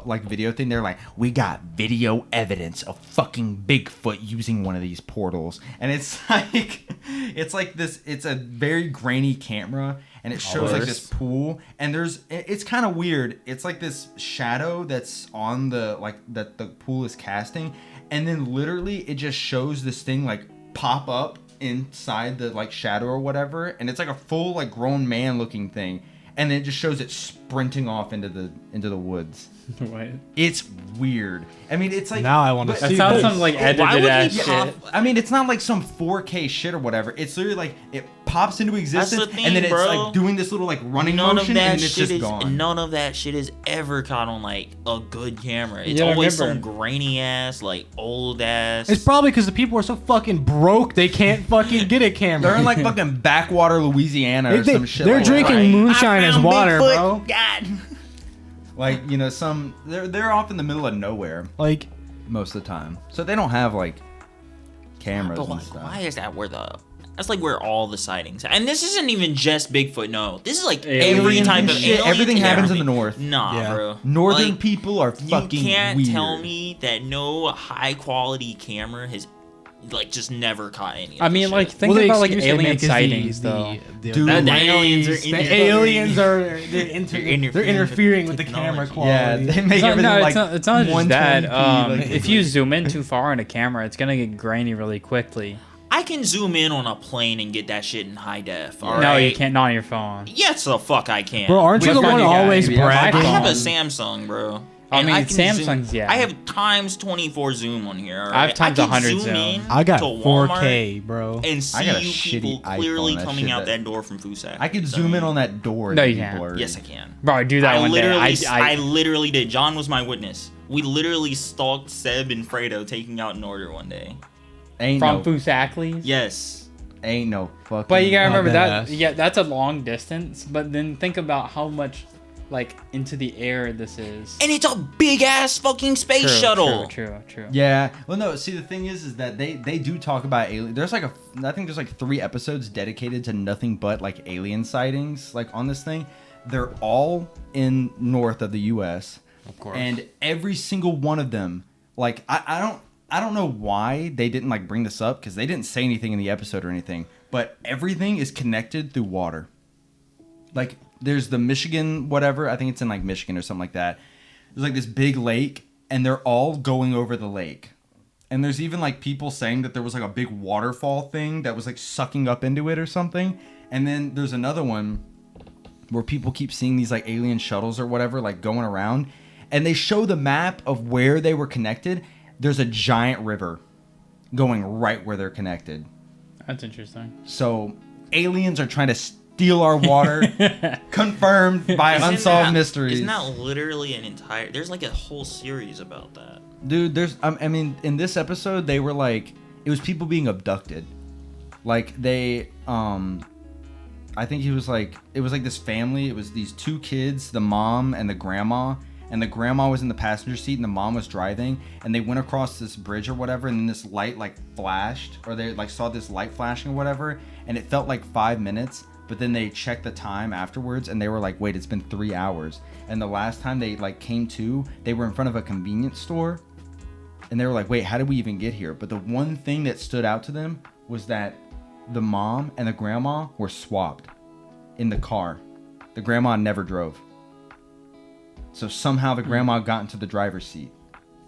like video thing. They're like, we got video evidence of fucking Bigfoot using one of these portals, and it's like this. It's a very grainy camera. And it shows like this pool, and it's kind of weird. It's like this shadow that's on the that the pool is casting, and then literally it just shows this thing like pop up inside the like shadow or whatever, and it's like a full like grown man looking thing, and then it just shows it sprinting off into the woods. What? It's weird. I mean, it's like Now I want to but- That see sounds this. some like Why edited would ass he be shit. off- I mean, it's not like some 4K shit or whatever. It's literally like it pops into existence, thing, and then it's bro. like doing this little like running None motion, of that and it's shit just is gone. none of that shit is ever caught on like a good camera. It's Yeah, always remember. some grainy ass, like old ass. It's probably because the people are so fucking broke they can't fucking get a camera. They're in like fucking backwater Louisiana or some shit. They're like drinking that. moonshine I as found water, Bigfoot. bro. God. Like they're off in the middle of nowhere Like, most of the time, so they don't have like cameras But and like, stuff. why is that that's like where all the sightings, and this isn't even just Bigfoot. No, this is like every Aliens type and of shit. alien- Everything happens in the everything. north. Nah, Yeah. bro. Northern Like, people are you fucking can't weird. tell me that no high quality camera has like just never caught any of I this mean, shit. like think the about like excuse they alien make is sightings though. Dude, the waves, aliens are the aliens are they're interfering with the technology. camera Yeah, quality. they make It's not, everything no, like it's not just that. 120p, like, If you zoom in too far on a camera, it's gonna get grainy really quickly. I can zoom in on a plane and get that shit in high def. All No, right? you can't. Not on your phone. Yes, the fuck I can. Bro, aren't you Which the one one you got? always Maybe I I bragging? have a phone. Samsung, bro. I And mean, can Samsungs, zoom, yeah. I have times 24 zoom on here. All I have right? times can 100 zoom zoom. in I got to Walmart 4K, bro. and see I got a you people shitty clearly iPhone, that coming shit out that- that door from Fusak. I could So, zoom in on that door. No, and you it'd be can't. blurry. Yes, I can. Bro, I do that I one day. I literally did. John was my witness. We literally stalked Seb and Fredo taking out an order one day. Ain't from no, Fusakli's. Yes. ain't no fucking. But you gotta Not remember that that. ass. Yeah, that's a long distance. But then think about how much, like, into the air this is. And it's a big ass fucking space shuttle. True. Yeah. Well, no. See, the thing is that they do talk about alien. There's like I think there's like 3 episodes dedicated to nothing but like alien sightings, like on this thing. They're all in north of the U.S. Of course. And every single one of them, like I don't know why they didn't like bring this up because they didn't say anything in the episode or anything. But everything is connected through water. Like there's the Michigan whatever. I think it's in like Michigan or something like that. There's like this big lake, and they're all going over the lake. And there's even like people saying that there was like a big waterfall thing that was like sucking up into it or something. And then there's another one where people keep seeing these like alien shuttles or whatever like going around, and they show the map of where they were connected. There's a giant river going right where they're connected. That's interesting. So aliens are trying to steal our water. Confirmed by Unsolved Mysteries. Isn't that literally an entire... There's like a whole series about that. Dude, there's... I mean, in this episode, they were like... It was people being abducted. Like, they... I think he was like... It was like this family. It was these two kids, the mom and the grandma. And the grandma was in the passenger seat and the mom was driving. And they went across this bridge or whatever. And then this light like flashed. Or they like saw this light flashing or whatever. And it felt like 5 minutes. But then they checked the time afterwards. And they were like, wait, it's been 3 hours. And the last time they like came to, they were in front of a convenience store. And they were like, wait, how did we even get here? But the one thing that stood out to them was that the mom and the grandma were swapped in the car. The grandma never drove. So somehow the grandma got into the driver's seat.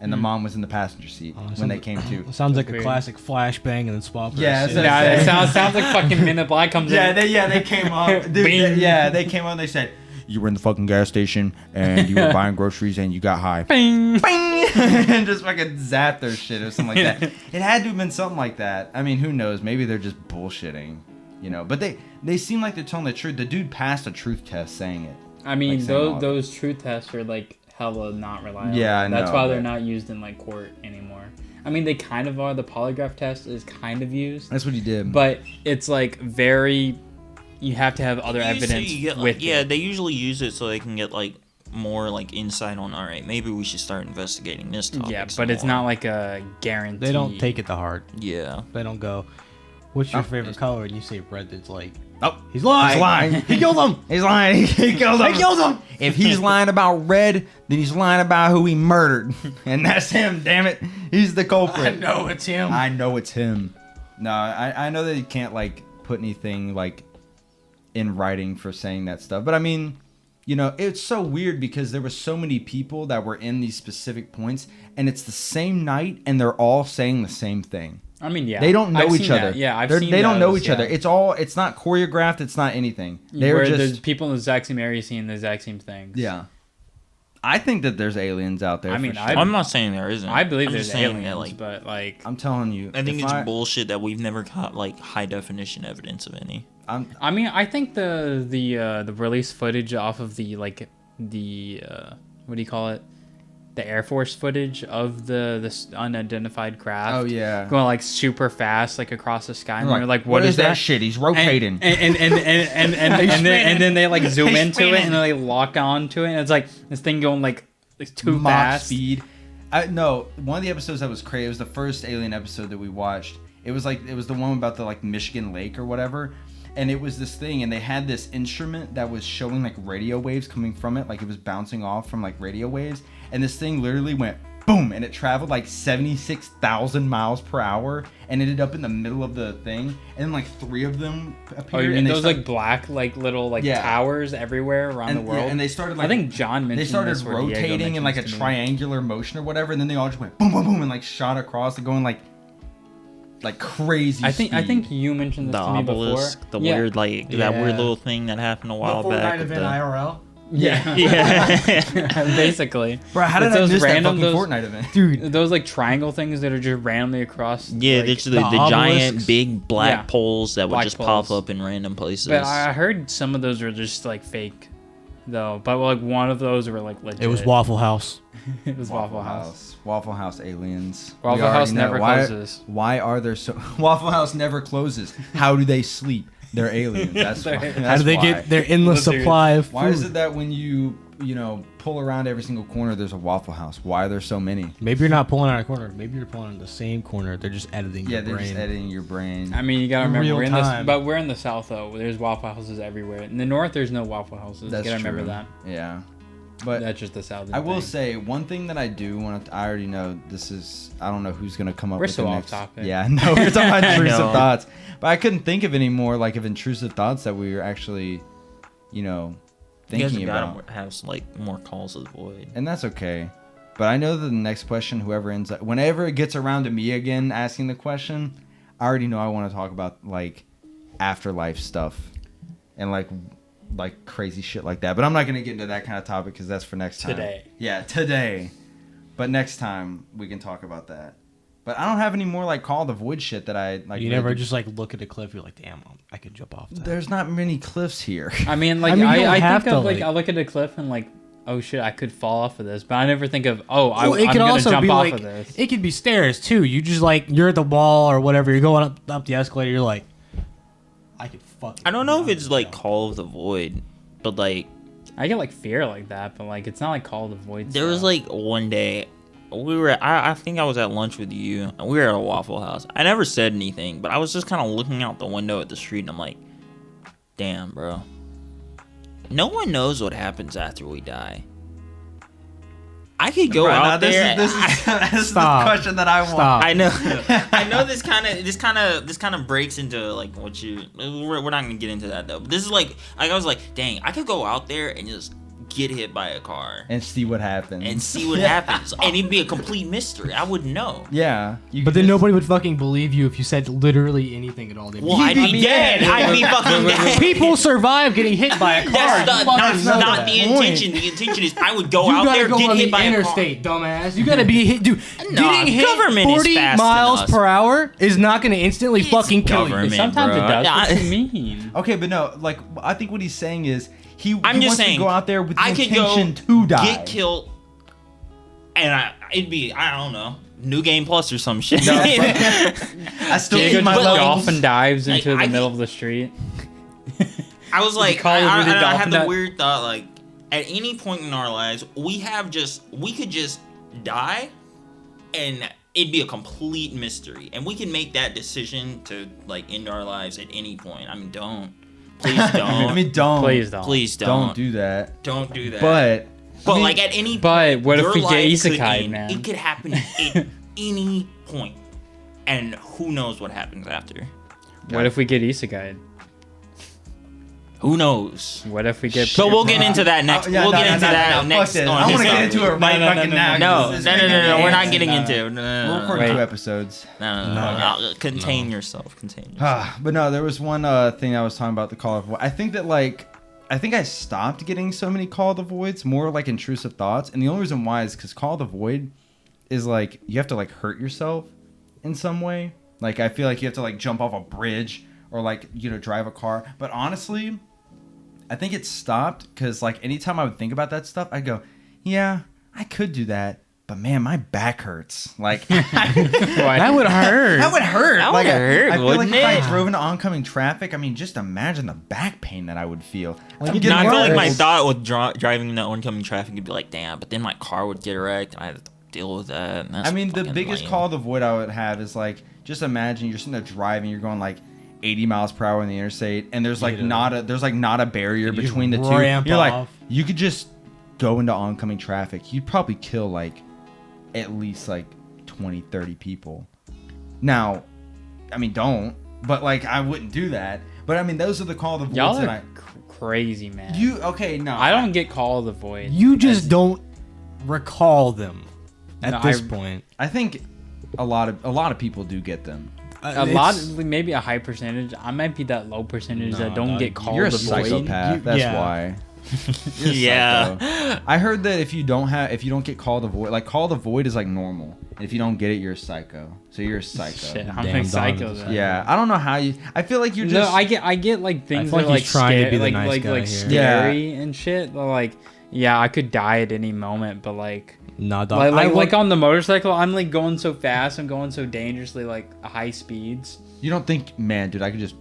And the mom was in the passenger seat when they came to. Sounds like Weird. a classic flashbang and then swap. Yeah, shit. Yeah, it sounds like fucking Men in Black comes in. They came up. Dude, they came up and they said, you were in the fucking gas station and you were buying groceries and you got high. Bing. Bing! And just fucking zapped their shit or something like that. It had to have been something like that. I mean, who knows? Maybe they're just bullshitting, you know. But they seem like they're telling the truth. The dude passed a truth test saying it. I mean, Like saying all those truth tests are like hella not reliable. Yeah, I That's know, why they're but- not used in like court anymore. I mean, they kind of are. The polygraph test is kind of used, That's what he did. but it's like very. You have to have other evidence with it. They usually use it so they can get like more like insight on. All right, maybe we should start investigating this topic. Yeah, some but it's more. not like a guarantee. They don't take it to heart. Yeah. They don't go, what's your Oh, favorite color? And you say red. It's like, oh, he's lying. he's lying. He killed him. He's lying. He killed him. He killed him. If he's lying about red, then he's lying about who he murdered. And that's him, damn it. He's the culprit. I know it's him. I know it's him. No, I know that you can't like put anything like in writing for saying that stuff. But I mean, you know, it's so weird because there were so many people that were in these specific points and it's the same night and they're all saying the same thing. I mean, yeah. They don't know I've each seen other. that. Yeah, They don't know each yeah. other. It's not choreographed. It's not anything. They're Where there's just people in the exact same area seeing the exact same things. yeah. I think that there's aliens out there. I mean, for I- sure. I'm not saying there isn't. I believe I'm there's just saying aliens, that, like, but like, I'm telling you. I think if it's bullshit that we've never got like high definition evidence of any. I mean, I think the release footage off of the what do you call it? The Air Force footage of this unidentified craft. Oh yeah. Going like super fast, like across the sky, and We're they're like, "What is that?" shit? He's rotating. And then they like zoom He's into it spinning. and they lock onto it, and it's like this thing going like too Mach fast. speed. No, one of the episodes that was crazy. It was the first Alien episode that we watched. It was the one about the like Michigan lake or whatever, and it was this thing, and they had this instrument that was showing like radio waves coming from it, like it was bouncing off from like radio waves, and this thing literally went boom, and it traveled like 76,000 miles per hour, and ended up in the middle of the thing, and then like 3 of them Oh, appeared, you mean and they those started, like black like little like Yeah. towers everywhere around the and, world? yeah, and they started like I think John mentioned they started this where Diego rotating in like a mentions to me. triangular motion or whatever, and then they all just went boom, boom, boom, and like shot across and going like crazy. I think you mentioned this The to me obelisk, before. the Yeah. weird like that weird little thing that happened a while back. with the- IRL. Yeah. Yeah. Basically. Bro, how did It's I those miss that random- fucking those- Fortnite event? Dude, Those like triangle things that are just randomly across. Yeah, like, it's the the giant obelisks. big black Yeah. poles that would Black just poles. pop up in random places. But I heard some of those were just like fake, though. But like one of those were like legit. it was Waffle House. It was Waffle House. Waffle House aliens. Waffle We already House know. never closes. Why are there so? Waffle House never closes. How do they sleep? They're aliens. That's why. How do they get their endless Lizards. supply of food? Why is it that when you pull around every single corner, there's a Waffle House? Why are there so many? Maybe you're not pulling out a corner. Maybe you're pulling out the same corner. They're just editing Yeah, your they're brain. just editing your brain. I mean, you gotta In remember real we're in this, time. but we're in the South though. There's Waffle Houses everywhere. In the North, there's no Waffle Houses. That's you gotta true. remember that. Yeah, but That's just the Southern. I will thing. say one thing that I do want to. I already know this is. I don't know who's gonna come up. We're with so the off next, topic. Yeah, no, we're talking about intrusive know. thoughts, but I couldn't think of any more like of intrusive thoughts that we were actually, thinking you guys about. gotta have like more calls of the void. And that's okay. But I know that the next question, whoever ends up, whenever it gets around to me again asking the question, I already know I want to talk about like afterlife stuff and like crazy shit like that. But I'm not gonna get into that kind of topic because that's for next time. Today. Yeah, today. But next time we can talk about that. But I don't have any more like Call of the Void shit that I like. You never just like look at a cliff. You're like, damn, I could jump off that. There's not many cliffs here. I mean, like, I mean, you don't I have think of to, like, like- I look at a cliff and like, oh shit, I could fall off of this, but I never think of, oh, Well, I'm gonna jump off like of this. it could be stairs too. You just like you're at the wall or whatever. You're going up the escalator. You're like, I could fucking. I don't know if it's like jump. Call of the Void, but like I get like fear like that, but like it's not like Call of the Void. there was stuff. like one day I think I was at lunch with you and we were at a Waffle House. I never said anything, but I was just kind of looking out the window at the street and I'm like, damn, bro. No one knows what happens after we die. I could go Right, now out there. This is the Stop. question that I want. Stop. I know. I know this kind of breaks into like what you. We're not gonna get into that though. But this is like I was like, dang, I could go out there and just get hit by a car And see what happens. and see what happens, and it'd be a complete mystery. I wouldn't know. Yeah. But then nobody would fucking believe you if you said literally anything at all. They'd be Well, like, I'd be dead. I'd be fucking dead. people survive getting hit by a car. That's You not, fucking know not that. the intention. The intention is I would go You out gotta there, go get on hit the by interstate, dumbass. You gotta be hit, dude. Nah, Getting hit government is 40 faster than miles us. per hour is not gonna instantly It's fucking kill you. government. sometimes bro. it does. Yeah, What I- do you mean? Okay, but no, like I think what he's saying is he I'm just wants saying, to go out there with the I could go intention to die. get killed, and it'd be I don't know, New Game Plus or some shit. I still Diego need my just levels. dolphin dives Like, into the I middle could- of the street. I was like, Call of Duty I had dolphin the dive? weird thought, like, at any point in our lives, we could just die, and it'd be a complete mystery, and we can make that decision to like end our lives at any point. I mean, please don't. I mean, don't. Please don't. please Don't do that. Don't do that. But I mean, like at any But what if your we get life could isekai, end. man? It could happen at any point, and who knows what happens after? What if we get isekai? Who knows? What if we get? But we'll get into that next. yeah, we'll no, get no, into no, that no, next. fuck this. on I want this to get topic. into it right No, no, fucking no, now. No, This is no, no, no, making no. me We're not antsy. getting No. into. We'll record Wait. 2 episodes. No. Contain yourself. Contain yourself. But no, there was one thing I was talking about the Call of Void. I think I stopped getting so many Call of the Voids, more like intrusive thoughts, and the only reason why is because Call of the Void is like you have to like hurt yourself in some way. Like I feel like you have to like jump off a bridge or like drive a car. But honestly, I think it stopped because like anytime I would think about that stuff, I'd go, yeah, I could do that. But man, my back hurts. Like That would hurt. that would hurt. That like would hurt, I feel like wouldn't if it? I drove into oncoming traffic, I mean, just imagine the back pain that I would feel. I'm you'd getting No, I feel like my worse. thought with driving in the oncoming traffic would be like, damn, but then my car would get wrecked and I had to deal with that. And that's I mean, the fucking biggest lame. Call of the Void I would have is like, just imagine you're sitting there driving, you're going like 80 miles per hour on the interstate, and there's like not a barrier You between the just two. ramp You're like, off. you could just go into oncoming traffic. You'd probably kill like at least like 20, 30 people. Now, I mean, don't, but like I wouldn't do that. But I mean, those are the Call of the Voids Y'all that are crazy, man. okay, no. I don't get Call of the Void. You just don't recall them at No, this I- point. I think a lot of people do get them. A lot, maybe a high percentage. I might be that low percentage that don't get Call You're a of the Void. psychopath. That's yeah. why. You're a Yeah. psycho. I heard that if you don't get Call of the Void, like Call of the Void is like normal, and if you don't get it, you're a psycho. So you're a psycho. Shit, I'm Damn a psycho. Donovan. Then. Yeah, I don't know how you. I feel like you're No, just. I get like things feel that like are he's like trying to scary, be the like nice like guy like here. scary and shit. But like, yeah, I could die at any moment. But like, Nah, dog. like on the motorcycle, I'm like going so fast. I'm going so dangerously, like high speeds. You don't think, man, dude? I could just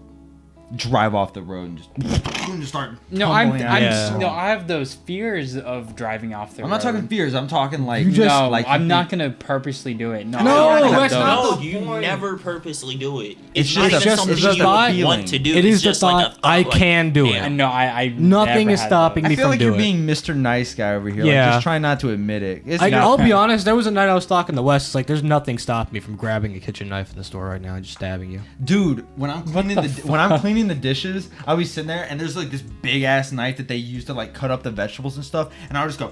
drive off the road and just start. No, tumbling out. Yeah. no, I have those fears of driving off the road. I'm not talking fears. I'm talking like. You just- No, like I'm you not think- gonna purposely do it. No, No, I don't have that's those. not No, the you point. never purposely do it. It's It's not just even a- something it's just you a want feeling. to do. It It's is the just like a thought, I like, can do damn. it. No, I Nothing never is had stopping that. I me feel from like you're doing being Mr. Nice Guy over here. Yeah. Like, just try not to admit it. It's I'll be honest. There was a night I was stalking the West. It's like there's nothing stopping me from grabbing a kitchen knife in the store right now and just stabbing you. Dude, when I'm cleaning the dishes, I'll be sitting there and there's was like this big ass knife that they used to like cut up the vegetables and stuff, and I would just go.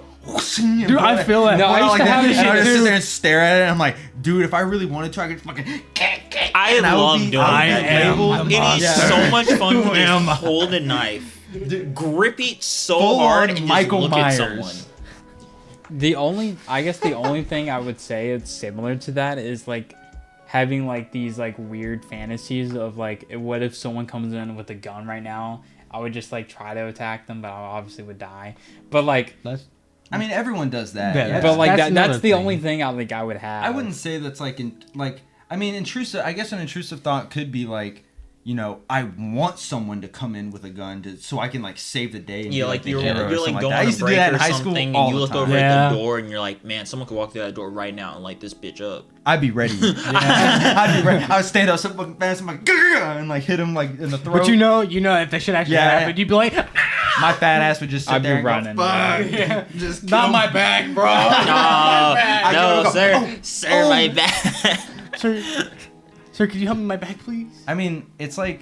Dude, I feel that. No, I used to have this and I would shit just sit too. there and stare at it, and I'm like, dude, if I really wanted to, I could fucking. I and love would be doing that. unable- It is Yeah. so much fun to Who am I? just hold a knife, grip it so Full hard, on and Michael just look Myers. at someone. I guess the only thing I would say it's similar to that is like having like these like weird fantasies of like, what if someone comes in with a gun right now? I would just like try to attack them, but I obviously would die. But like, I mean, everyone does that. Yeah, Yeah, but like That's that's another the thing. only thing I think I would have. I wouldn't say that's like I mean, intrusive. I guess an intrusive thought could be like, you know, I want someone to come in with a gun so I can like save the day. And Yeah, be, like the you're hero or like something going that. I on used a to do break that in or high school something, all and you the look time. over Yeah. at the door, and you're like, man, someone could walk through that door right now and light this bitch up. I'd be ready. I'd be ready. I would stand up so fucking fast, I'm like, "Grr," and like hit him like in the throat. But you know, if that shit actually Yeah. happened, you'd be like, my fat ass would just sit I'd be there and running, go, fuck. yeah, Just not kill my me. back, bro. I No, go, sir, "Oh, sir, oh." my bad. Sir, could you help me with my back, please? I mean, it's like,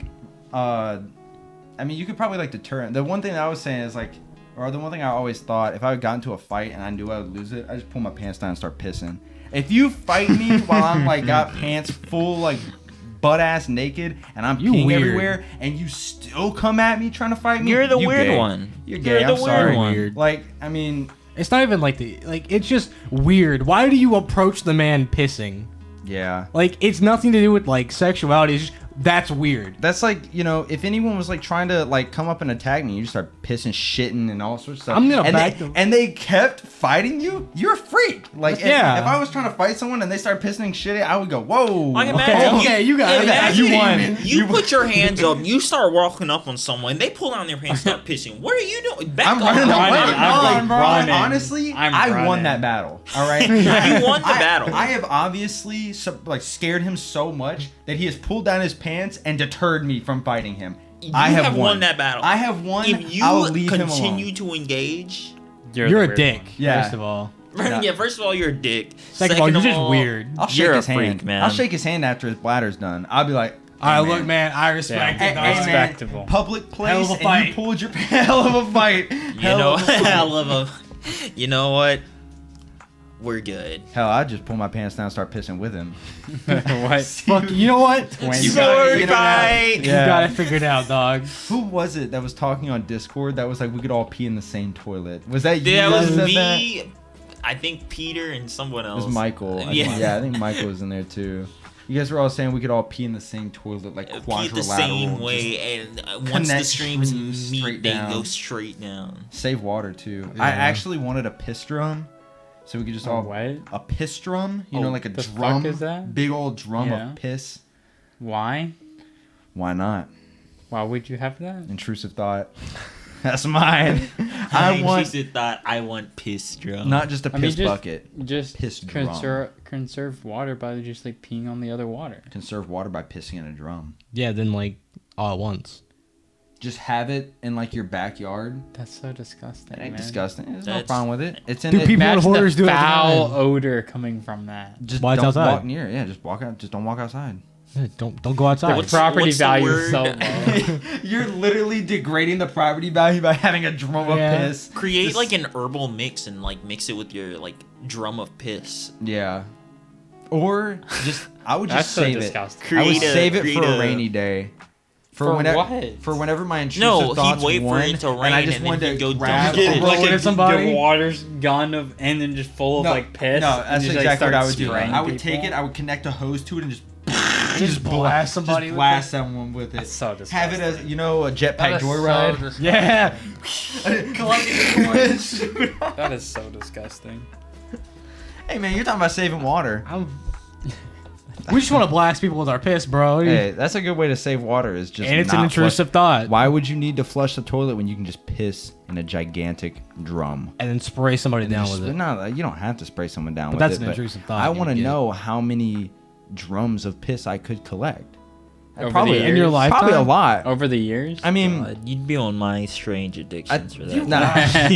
I mean, you could probably like deter him. The one thing that I was saying is like, or the one thing I always thought, if I got into a fight and I knew I would lose it, I just pull my pants down and start pissing. If you fight me while I'm like got pants full, like butt ass naked, and I'm You peeing weird. everywhere, and you still come at me trying to fight me, You're the you weird gay. one. You're gay. You're the I'm weird sorry. one. Weird. Like, I mean, It's not even like it's just weird. Why do you approach the man pissing? yeah. Like, it's nothing to do with like sexuality. It's just, that's weird. That's like, you know, if anyone was like trying to like come up and attack me, you just start pissing, shitting, and all sorts of stuff. I'm gonna and back they, them. and they kept fighting you. You're a freak. Like, Yeah. if I was trying to fight someone and they started pissing and shitting, I would go, whoa. Like, Okay, imagine okay, you got it. imagine You won. You put your hands up, you start walking up on someone, they pull down their pants, start pissing. What are you doing? Back I'm up. running away. running. I'm, like, bro. running. Honestly, I'm I won running. that battle. All right, You won the battle. I have obviously like scared him so much that he has pulled down his pants and deterred me from fighting him. You I have won that battle. I have won. If you I'll leave him continue alone. to engage, You're the a weird dick. one. Yeah. First of all. yeah, first of all, you're a dick. Second of all, you're just weird. I'll shake You're a his hand. freak, man. I'll shake his hand after his bladder's done. I'll be like, All right, "Hey, look, man, I respect Yeah. it. Hey, dog. man, Respectable. public Hell place, of a and fight. you pulled your hell of a fight. You Hell know, of a fight. I love a. You know what? We're good. Hell, I just pull my pants down and start pissing with him. What? Fuck, you know what? When- You Sword know, fight. You got it figured out, dog. Who was it that was talking on Discord that was like we could all pee in the same toilet? Was that you? That was said that? me. I think Peter and someone It else. was Michael. Yeah. I think Michael was in there too. You guys were all saying we could all pee in the same toilet, like Pee quadrilateral. the same just way, and once the connect streams streams meet, straight they down. go straight down. Save water too. Yeah. I actually wanted a piss drum, so we could just all What? a piss drum. You know, like a the fuck drum. is that? Big old drum Yeah. of piss. Why? Why not? Why would you have that? Intrusive thought. That's mine. I want thought I want piss drum. not just a I mean, piss just- bucket. Just Piss drum. conserve water by just like peeing on the other water. Conserve water by pissing in a drum. Yeah, then like all at once. Just have it in like your backyard. That's so disgusting. That ain't man. disgusting. There's no That's- problem with it. It's in Dude, it. people- Imagine hoarders the do it all the foul time. odor coming from that. Just Why it's don't outside? walk near it. Yeah, just walk out. Just don't walk outside. Yeah, don't go outside. The property what's the value is so word? low. You're literally degrading the property value by having a drum of Yeah. piss. Create Just- like an herbal mix and like mix it with your like drum of piss. Yeah. Or just I would That's just so save it. disgusting. I would Create a- save it for create a a- rainy day. For whenever, what? For whenever my intrusive No, thoughts he'd wait for won, it to and I rain just and wanted then to he'd go grab dump a it. roll Like it. at somebody? The water's gone and then just full of like piss. No, and that's just, exactly what start I would do. spraying I would take people. it, I would connect a hose to it, and just blast somebody just with blast someone with it. That's so Have disgusting. it as you know a jetpack That is joyride. so Yeah. That is so disgusting. Hey man, you're talking about saving water. We just want to blast people with our piss, bro. Hey, that's a good way to save water. Is just and it's an not intrusive flush. thought. Why would you need to flush the toilet when you can just piss in a gigantic drum? And then spray somebody down Just- with it. No, you don't have to spray someone down But with that's it. an intrusive thought. I you want to get. know how many drums of piss I could collect. Over Probably the in your years? lifetime. Probably a lot. Over the years? I mean, You'd be on my strange addictions for that. nah.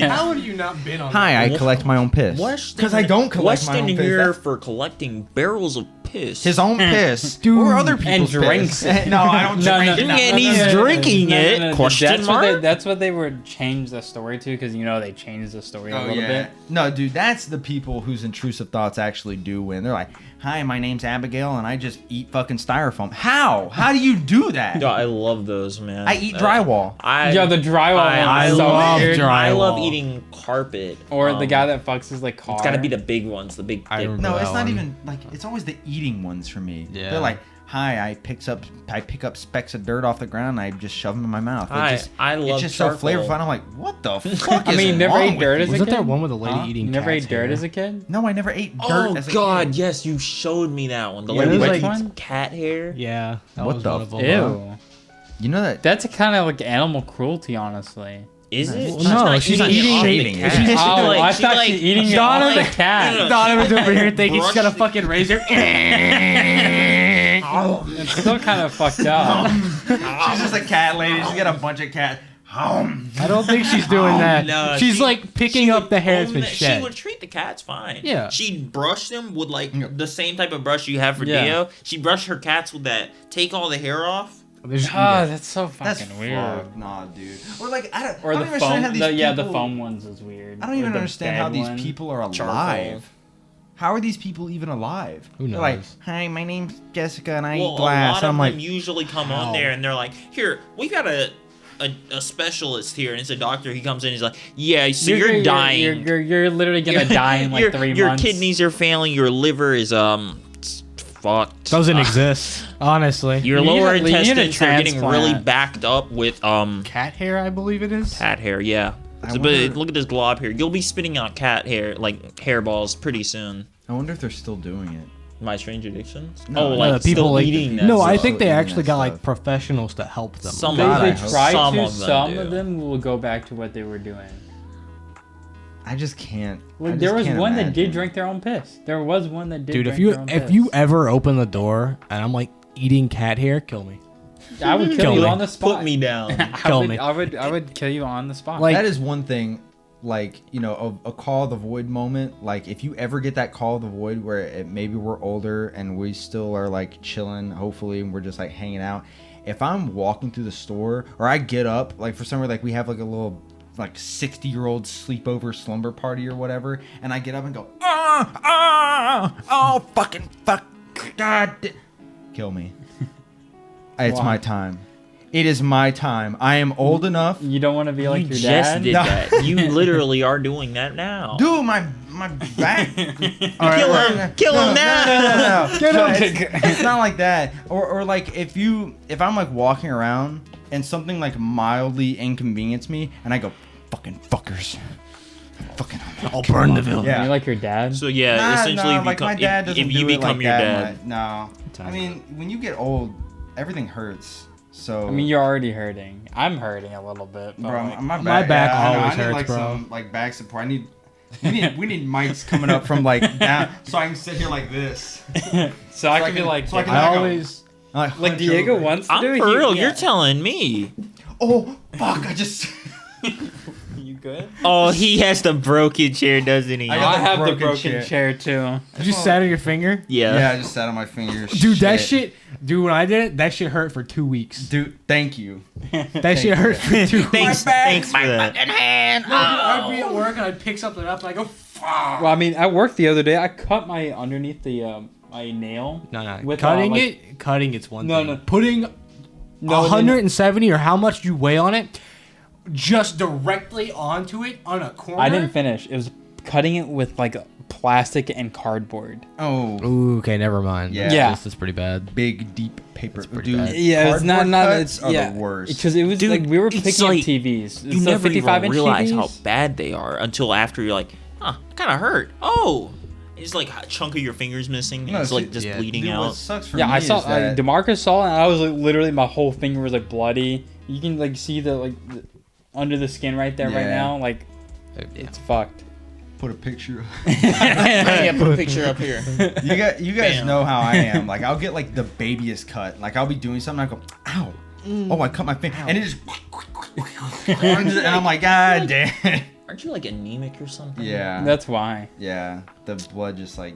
How have you not been on? Hi, I collect my own piss. Weston- Because I don't collect my Weston own piss. here That's- for collecting barrels of piss. His own piss, or other people's drinks piss. No, I don't drink it. And he's drinking it. Question That's mark? that's what they would change the story to, because they changed the story a little bit. No, dude, that's the people whose intrusive thoughts actually do win. They're like, "Hi, my name's Abigail, and I just eat fucking styrofoam." How? How do you do that? Yo, I love those, man. I eat drywall. Yo, the drywall I one's so love weird. I love drywall. eating carpet. Or the guy that fucks his like car. It's gotta be the big ones, the big. I thick- don't No, know it's that not one. even like it's always the eating ones for me. Yeah. They're like, "Hi, I pick up specks of dirt off the ground, and I just shove them in my mouth." I love It's just so charcoal. flavorful. I'm like, "What the fuck?" I mean, you never ate dirt as a Wasn't kid? there one with a lady Huh? eating You never cat's ate dirt hair? as a kid? No, I never ate dirt Oh as a God, kid. yes, you showed me that one. The Yeah, lady which that eats one? cat hair. Yeah. That What was the one of them. Ew. You know that? That's a kind of like animal cruelty, honestly. Is it? Well, no, she's not eating- shaving She's cat. just Oh, Like, I she, thought like, she's eating it Donna off the the cat. No, no. Donovan's over here thinking she's got a Brush- fucking razor. It's still kind of fucked up. She's just a cat lady. She's got a bunch of cats. I don't think she's doing that. No, she's she- like picking up the hair that's been She shed. would treat the cats fine. Yeah. She'd brush them with like the same type of brush you have for Yeah. Dio. She brushed her cats with that. Take all the hair off. They just eat Oh, it. that's so That's fucking weird. fucked. Nah, dude. Or like I don't. Or I the don't even understand how foam. these The people, foam ones is weird. I don't even Or the understand how bed these one. people are alive. Charcoal. How are these people even alive? Who They're like, knows? "Hi, my name's Jessica, and I Well, eat glass." a lot And I'm of like, them usually come how? on there and they're like, "Here, we got a specialist here," and it's a doctor. He comes in, he's like, "Yeah, so you're dying. You're literally gonna die in like your, 3 your months. kidneys are failing. Your liver is fucked. Doesn't exist, honestly. Your You need lower a- you need a intestines are getting really transplant. backed up with Cat hair, I believe it is. cat hair. Yeah." I But wonder- look at this glob here. You'll be spitting out cat hair, like hairballs, pretty soon. I wonder if they're still doing it. My Strange Addictions? No, oh, no, like people still like eating that no, I stuff. think they Eating actually that got like stuff. professionals to help them. Some They, God, I they hope try some to. of them Some do. of them will go back to what they were doing. I just can't. I Like, just there was can't one that imagine. did drink their own piss. There was one that did. Dude, drink if you their own if piss. you ever open the door and I'm like eating cat hair, kill me. I would kill Kill you me. on the spot. Put me down. Kill me. I would kill you on the spot. Like- That is one thing. Like, you know, a call of the void moment. Like, if you ever get that call of the void where maybe we're older and we still are like chilling, hopefully, and we're just like hanging out. If I'm walking through the store or I get up, like for somewhere, like we have like a little like 60-year-old sleepover slumber party or whatever, and I get up and go, oh, fucking fuck, God, kill me. It's Why? my time. It is my time. I am old enough. you don't want to be like you your just dad. did No. that. You literally are doing that now. Dude, my back. All right, Kill well, him. Kill him now. No, it's not like that. Or like if I'm like walking around and something like mildly inconvenience me and I go, fucking fuckers. Fucking I'll burn the village. Yeah. You like your dad? So yeah, essentially, like my dad doesn't if you do it become like your that. dad, No. I mean, when you get old, everything hurts. So I mean, you're already hurting. I'm hurting a little bit. But bro, like, my back, My back I know. always I need, hurts, like, bro. Some like back support. We need mics coming up from like down, so I can sit here like this. so I can be like, so I can I back up. always Like like Diego wants to I'm do. for he- real. yeah. You're telling me. Oh fuck! I just. You good? Oh, he has the broken chair, doesn't he? I got I have the broken broken chair too. you just sat on your finger. yeah. Yeah, I just sat on my fingers. Dude, that shit. Dude, when I did it, that shit hurt for 2 weeks. Dude, thank you. That shit hurt for 2 weeks. Thanks, thanks for that. I'd be at work and I'd pick something up and I go, fuck. Well, I mean, at work the other day, I cut my underneath the my nail. No. With, Cutting like- cutting it's one No, thing. no. Putting No, 170 or how much you weigh on it, just directly onto it on a corner. I didn't finish. It was cutting it with like plastic and cardboard. Oh, Ooh, okay, never mind. Yeah. Yeah. This is pretty bad. big deep paper. pretty Dude, bad. Yeah, it's not cardboard it's cuts are yeah the worst. because it was Dude, like we were it's picking like up TVs. You never even 55-inch realize TVs. how bad they are until after you're like, huh, kind of hurt. Oh, it's like a chunk of your fingers missing. And No, it's like see- just yeah, bleeding Dude, what out. sucks for Yeah, me I saw is that Demarcus saw it, and I was like literally my whole finger was like bloody. You can like see the under the skin right there right Yeah. now. Like it's fucked. put a picture. Yeah, put a picture up here. You guys Bam. know how I am. Like I'll get like the babiest cut. Like I'll be doing something. I go, ow. Oh, I cut my finger, and it just. And I'm like, God damn. Aren't you like anemic or something? Yeah. That's why. Yeah. The blood just like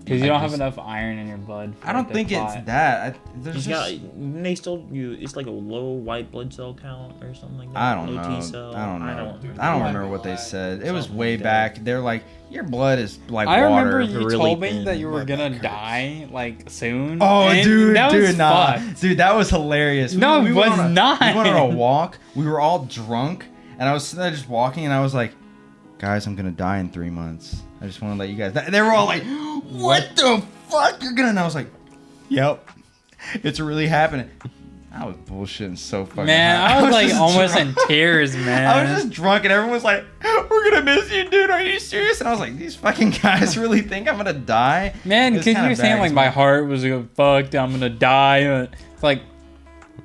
Because you don't have enough iron in your blood. I don't think it's that. There's just, they still it's like a low white blood cell count or something like that. I don't low know. T-cell. I don't know. I don't remember what they said. It was Something way like that. back. They're like, your blood is like I water. remember you really told me thin. that you were My gonna back hurts. die like soon. Oh, and dude, that was nah. fucked. Dude, that was hilarious. No, it went was on a- not. We went on a walk. We were all drunk, and I was sitting there just walking, and I was like, guys, I'm gonna die in 3 months. I just want to let you guys. They were all like, what the fuck? You're gonna? And I was like, yep, it's really happening. I was bullshitting so fucking Man, hard. I was like just almost drunk. in tears, man. I was just drunk, and everyone was like, we're gonna miss you, dude. Are you serious? And I was like, these fucking guys really think I'm gonna die? Man, It was because you kinda were saying bad, like 'cause my heart was fucked, I'm gonna die. It's like,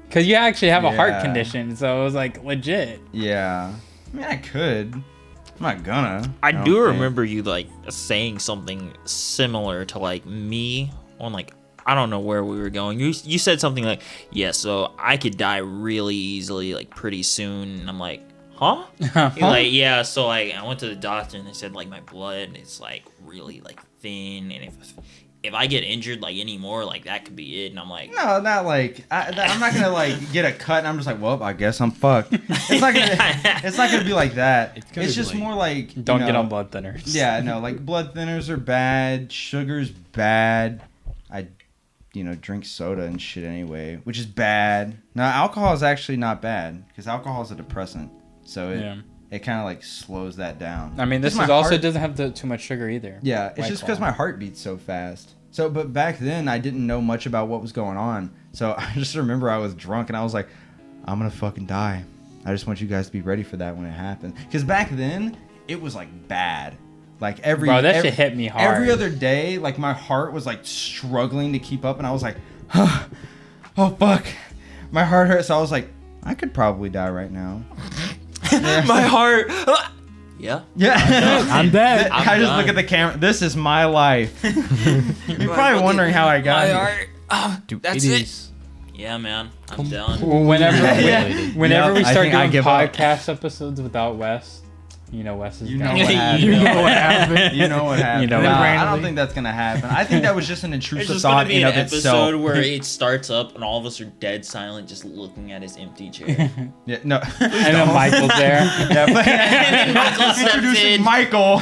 because you actually have a heart Yeah. condition, so it was like legit. Yeah. I mean, I could. I'm not gonna. I don't do think. remember you like saying something similar to like me on like I don't know where we were going. You said something like, "Yeah, so I could die really easily, like pretty soon." And I'm like, "Huh?" You're like, "Yeah, so like I went to the doctor and they said like my blood is like really like thin, and if I get injured like anymore, like that could be it." And I'm like, No, not like I'm not gonna like get a cut and I'm just like, well, I guess I'm fucked. It's not gonna. It's not gonna be like that. It's, gonna be just like, more like you Don't get know, on blood thinners. Yeah, no, like blood thinners are bad. Sugar's bad. I, drink soda and shit anyway, which is bad. Now, alcohol is actually not bad because alcohol is a depressant, so it kind of like slows that down. I mean, this Just is my also heart- doesn't have too much sugar either. Yeah, it's White just because Claw. my heart beats so fast. So, but back then I didn't know much about what was going on. So I just remember I was drunk and I was like, I'm gonna fucking die. I just want you guys to be ready for that when it happens. Because back then it was like bad. Like Bro, that shit hit me hard. Every other day, like my heart was like struggling to keep up, and I was like, oh fuck, my heart hurts. So I was like, I could probably die right now. "My heart." Yeah. Yeah, I'm dead. I just look done. at the camera. This is my life. You're probably wondering how I got here. That's It it. is. Yeah, man, I'm done. Well, whenever Yeah. whenever we Yep, I start think I doing give up. podcast episodes without Wes, Wes is You know gone. what happened. You know what happened. You know what happened. You know Nah, what I don't happened. think that's gonna happen. I think that was just an There's intrusive just gonna thought be in an of episode itself. where it starts up and all of us are dead silent, just looking at his empty chair. Yeah, no. And then Michael's there. Yeah, but And Michael steps introducing in. Michael,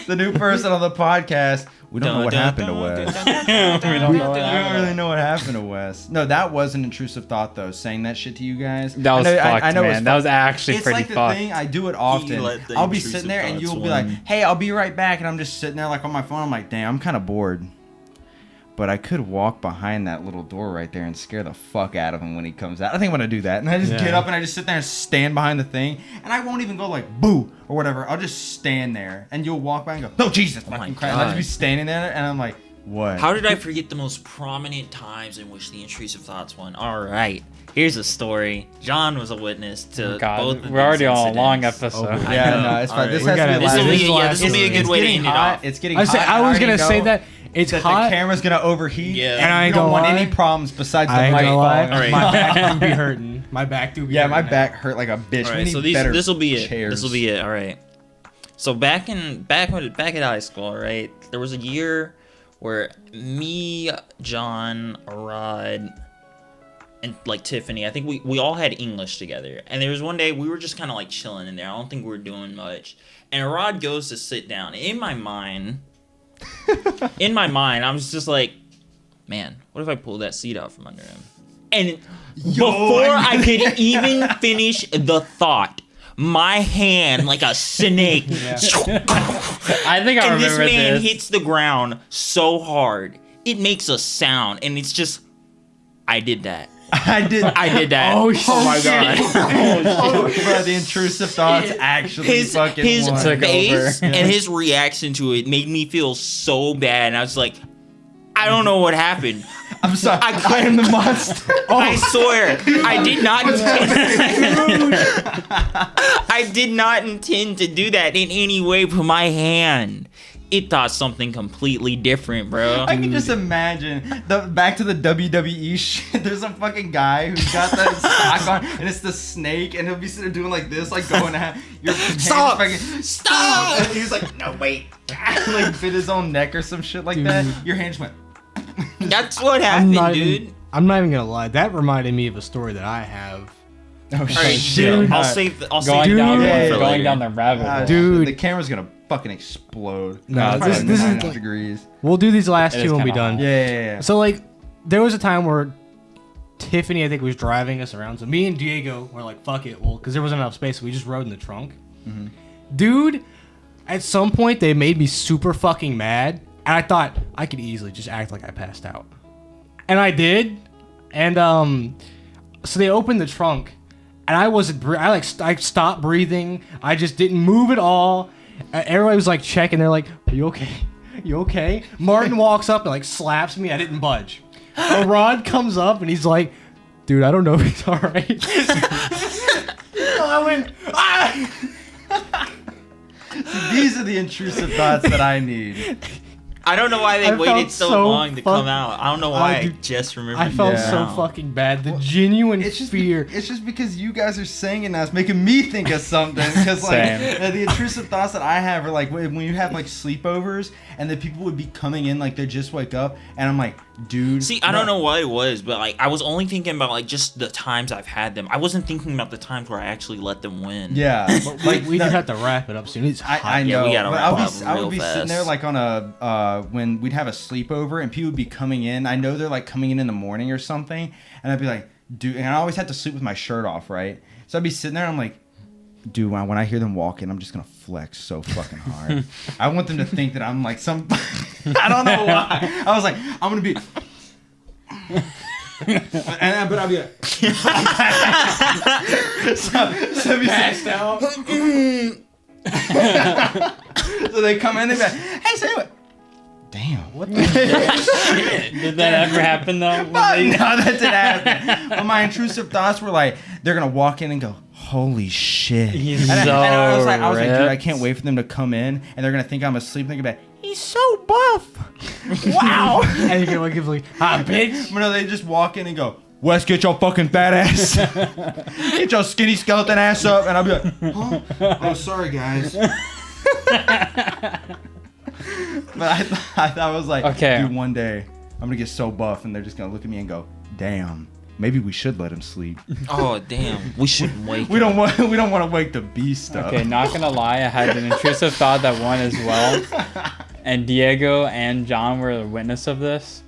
the new person on the podcast. We don't know what happened to Wes. We don't know what We don't happened. really know what happened to Wes. No, that was an intrusive thought, though. Saying that shit to you guys. That was I know, fucked, I know man. it's That was fucked. actually It's pretty like the fucked. thing I do it often. let the I'll be intrusive sitting there and thoughts you'll be like, win. "Hey, I'll be right back," and I'm just sitting there like on my phone. I'm like, "Damn, I'm kind of bored." But I could walk behind that little door right there and scare the fuck out of him when he comes out. I think I'm gonna do that. And I just get up and I just sit there and stand behind the thing. And I won't even go like boo or whatever. I'll just stand there. And you'll walk by and go, "Oh Jesus!" my fucking crap. And I'll just God. be standing there and I'm like, "What?" How did I forget the most prominent times in which the intrusive thoughts won? All right, here's a story. John was a witness to God, both of we're already these on a long incidents. episode. I Yeah, know. no, it's All fine. right. This We has gotta to be last- last. this is this will be a good way to getting end it hot. off. It's getting I hot. said I was already gonna say know that it's that hot. the camera's gonna overheat. Yeah. and And I ain't you don't gonna want lie. any problems besides the I ain't mic gonna lie. falling. All right. My back do be hurting. My back do be Yeah, hurting my now. back hurt like a bitch. All We right, need so better this will be it. chairs. This will be it. All right. So back at high school, right? There was a year where me, John, Rod, and like Tiffany, I think we all had English together. And there was one day we were just kind of like chilling in there. I don't think we were doing much. And Rod goes to sit down. In my mind, I was just like, man, what if I pull that seat out from under him? And before I could even finish the thought, my hand, like a snake, I think I and this remember man this. hits the ground so hard, it makes a sound, and it's just, I did that. I did that. Oh, my god. Bro, the intrusive thoughts actually His fucking won. Took face over. and his reaction to it made me feel so bad, and I was like, I don't know what happened. I'm sorry. I am the monster. I swear, I did not intend. I did not intend to do that in any way. But my hand, it thought something completely different, bro. I can just imagine back to the WWE shit. There's a fucking guy who's got the sock on, and it's the snake, and he'll be sitting doing like this, like going to have your Stop! stop. And he's like, no wait, like bit his own neck or some shit like that. Your hand just went. That's what happened, dude. I'm not even gonna lie. That reminded me of a story that I have. Oh All right, shit! I'll save Going that down, one yeah, for going later. down the rabbit hole. Dude. The camera's gonna fucking explode. No, It's this probably is 90 like- degrees. We'll do these last It two is and be kinda done. hot. Yeah. So like, there was a time where Tiffany, I think, was driving us around. So me and Diego were like, "Fuck it," well, because there wasn't enough space, so we just rode in the trunk. Dude, at some point they made me super fucking mad, and I thought I could easily just act like I passed out, and I did. And so they opened the trunk, and I wasn't. I stopped breathing. I just didn't move at all. Everybody was like checking. They're like, "Are you okay? You okay?" Martin walks up and like slaps me. I didn't budge. Rod comes up and he's like, "Dude, I don't know if he's all right." So I went, "Ah!" These are the intrusive thoughts that I need. I don't know why they I waited felt so so long to come out. I don't know why I dude, just remembered. I felt Yeah. so fucking bad. The genuine It's just fear. It's just because you guys are saying it now. It's making me think of something. Because like Same. the intrusive thoughts that I have are like when you have like sleepovers and the people would be coming in like they just wake up and I'm like, dude. See, I don't know what it was, but like I was only thinking about like just the times I've had them. I wasn't thinking about the times where I actually let them win. Yeah, Like we just have to wrap it up soon. It's hot. I Yeah, know. we gotta but wrap I up would be real sitting there fast. like on a when we'd have a sleepover and people would be coming in. I know they're like coming in the morning or something, and I'd be like, dude. And I always had to sleep with my shirt off, right? So I'd be sitting there. And I'm like, dude. When I hear them walk in, I'm just gonna flex so fucking hard. I want them to think that I'm like some. I don't know why. I was like, I'm gonna be. But I'll be like, so be Passed out. so they come in, they be like, hey, say what? Damn. What the Did that ever happen though? No, that didn't happen. But my intrusive thoughts were like, they're gonna walk in and go, holy shit. He's and I was like, dude, I ripped. can't wait for them to come in and they're gonna think I'm asleep and they're gonna be like, he's so buff. Wow. And you can like, give like, "Hi, bitch." But no, they just walk in and go, Wes, get your fucking fat ass. Get your skinny skeleton ass up. And I'll be like, huh? Oh, sorry, guys. But I thought I was like, Okay. dude, one day I'm gonna get so buff and they're just gonna look at me and go, damn, maybe we should let him sleep. Oh damn, we shouldn't wait. We don't want to wake the beast up. Okay, not gonna lie, I had an intrusive thought that won as well, and Diego and John were the witness of this.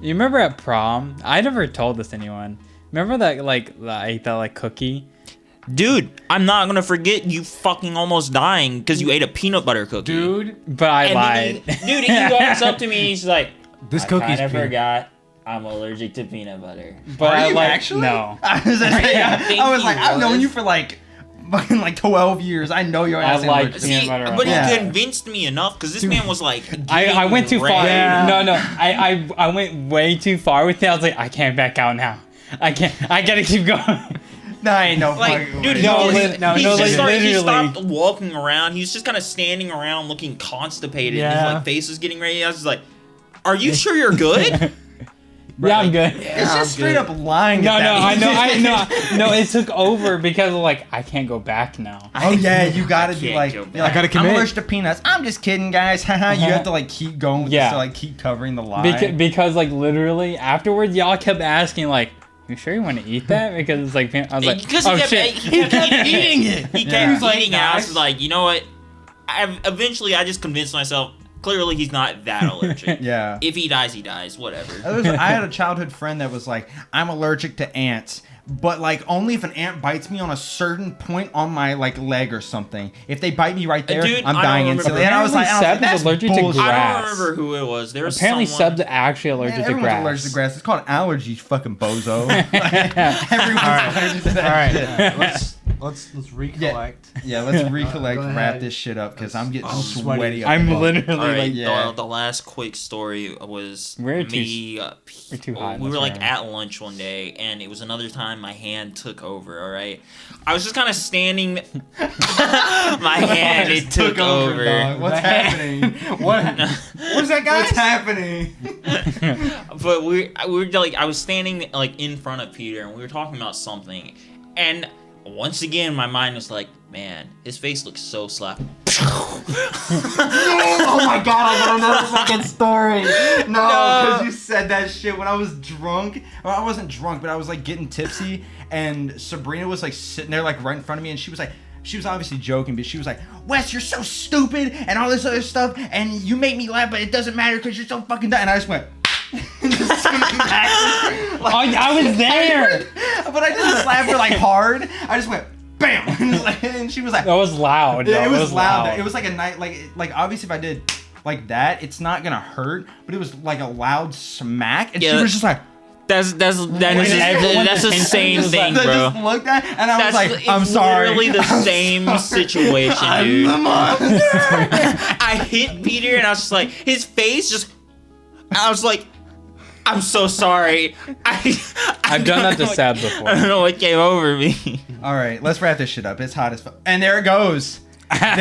You remember at prom? I never told this to anyone. Remember that I ate that cookie? Dude, I'm not gonna forget you fucking almost dying because you ate a peanut butter cookie. Dude, But I And lied. dude, he walks up to me and he's like, this I cookie's kinda peanut. forgot I'm allergic to peanut butter. But Are I you like actually? no. I was like, think I was he like, I've known was. you for fucking 12 years. I know your I ass. like allergic. peanut See, butter. but Yeah. he convinced me enough because this man was like, I went too far. red. No, I went way too far with it. I was like, I can't back out now. I gotta keep going. No, I ain't no Like, fucking dude, way. he, No, was- li- no, he no, just like, started, he literally. stopped walking around. He was just kind of standing around looking constipated. And Yeah. his face was getting ready. I was just like, are you sure you're good? Yeah, I'm good. It's just straight up lying. No, at no, that. no, it took over because I can't go back now. Oh yeah, you gotta be can't like, go you're back. like, I gotta commit. I'm allergic to peanuts. I'm just kidding, guys. Haha. You have to keep going with Yeah. this to keep covering the lie. Because literally afterwards, y'all kept asking you sure you want to eat that? Because it's I was like, Because oh he shit. kept eating it. He Yeah. kept He was like, eating it. I "Nice." was like, you know what? Eventually, I just convinced myself, clearly he's not that allergic. Yeah. If he dies, he dies. Whatever. I had a childhood friend that was like, I'm allergic to ants, but only if an ant bites me on a certain point on my leg or something. If they bite me right there, Dude, I'm I dying don't instantly. remember. And I was like, Apparently that's Seb is allergic to bullshit. I grass. don't remember who it was. There was Apparently, someone... Seb's actually allergic Man, to everyone's grass. allergic to grass. It's called allergies, fucking bozo. Everyone's allergic to that All right, shit. Let's recollect. Yeah, let's recollect, Go wrap ahead. this shit up because I'm getting sweaty. sweaty. up I'm above. literally All right, like, yeah. the last quick story was We're too- me. we're too hot in We this were like room. at lunch one day, and it was another time my hand took over. All right, I was just kind of standing. My hand it took over. dog. What's happening? What's that, guys? What's happening? But we were like, I was standing like in front of Peter, and we were talking about something, and once again my mind was like, man, his face looks so slapped. Oh my god, I got another fucking story. No, because you said that shit when I was drunk. Well, I wasn't drunk, but I was like getting tipsy, and Sabrina was like sitting there like right in front of me, and she was obviously joking, but she was like, Wes, you're so stupid, and all this other stuff, and you make me laugh, but it doesn't matter because you're so fucking dumb. And I just went, I was there. but I didn't slap her like hard. I just went, bam, and she was like, That was loud. yeah, it though. was loud. It was like a night, like obviously if I did like that, it's not gonna hurt, but it was like a loud smack, and Yeah, she was just like, That's the same thing, I bro. just looked at, and I was like, it's I'm sorry. literally the I'm same sorry. situation, I'm dude. the monster. I hit Peter, and I was just like, his face just. I was like, I'm so sorry. I've done that to Sab before. I don't know what came over me. All right, let's wrap this shit up. It's hot as fuck, and there it goes. There it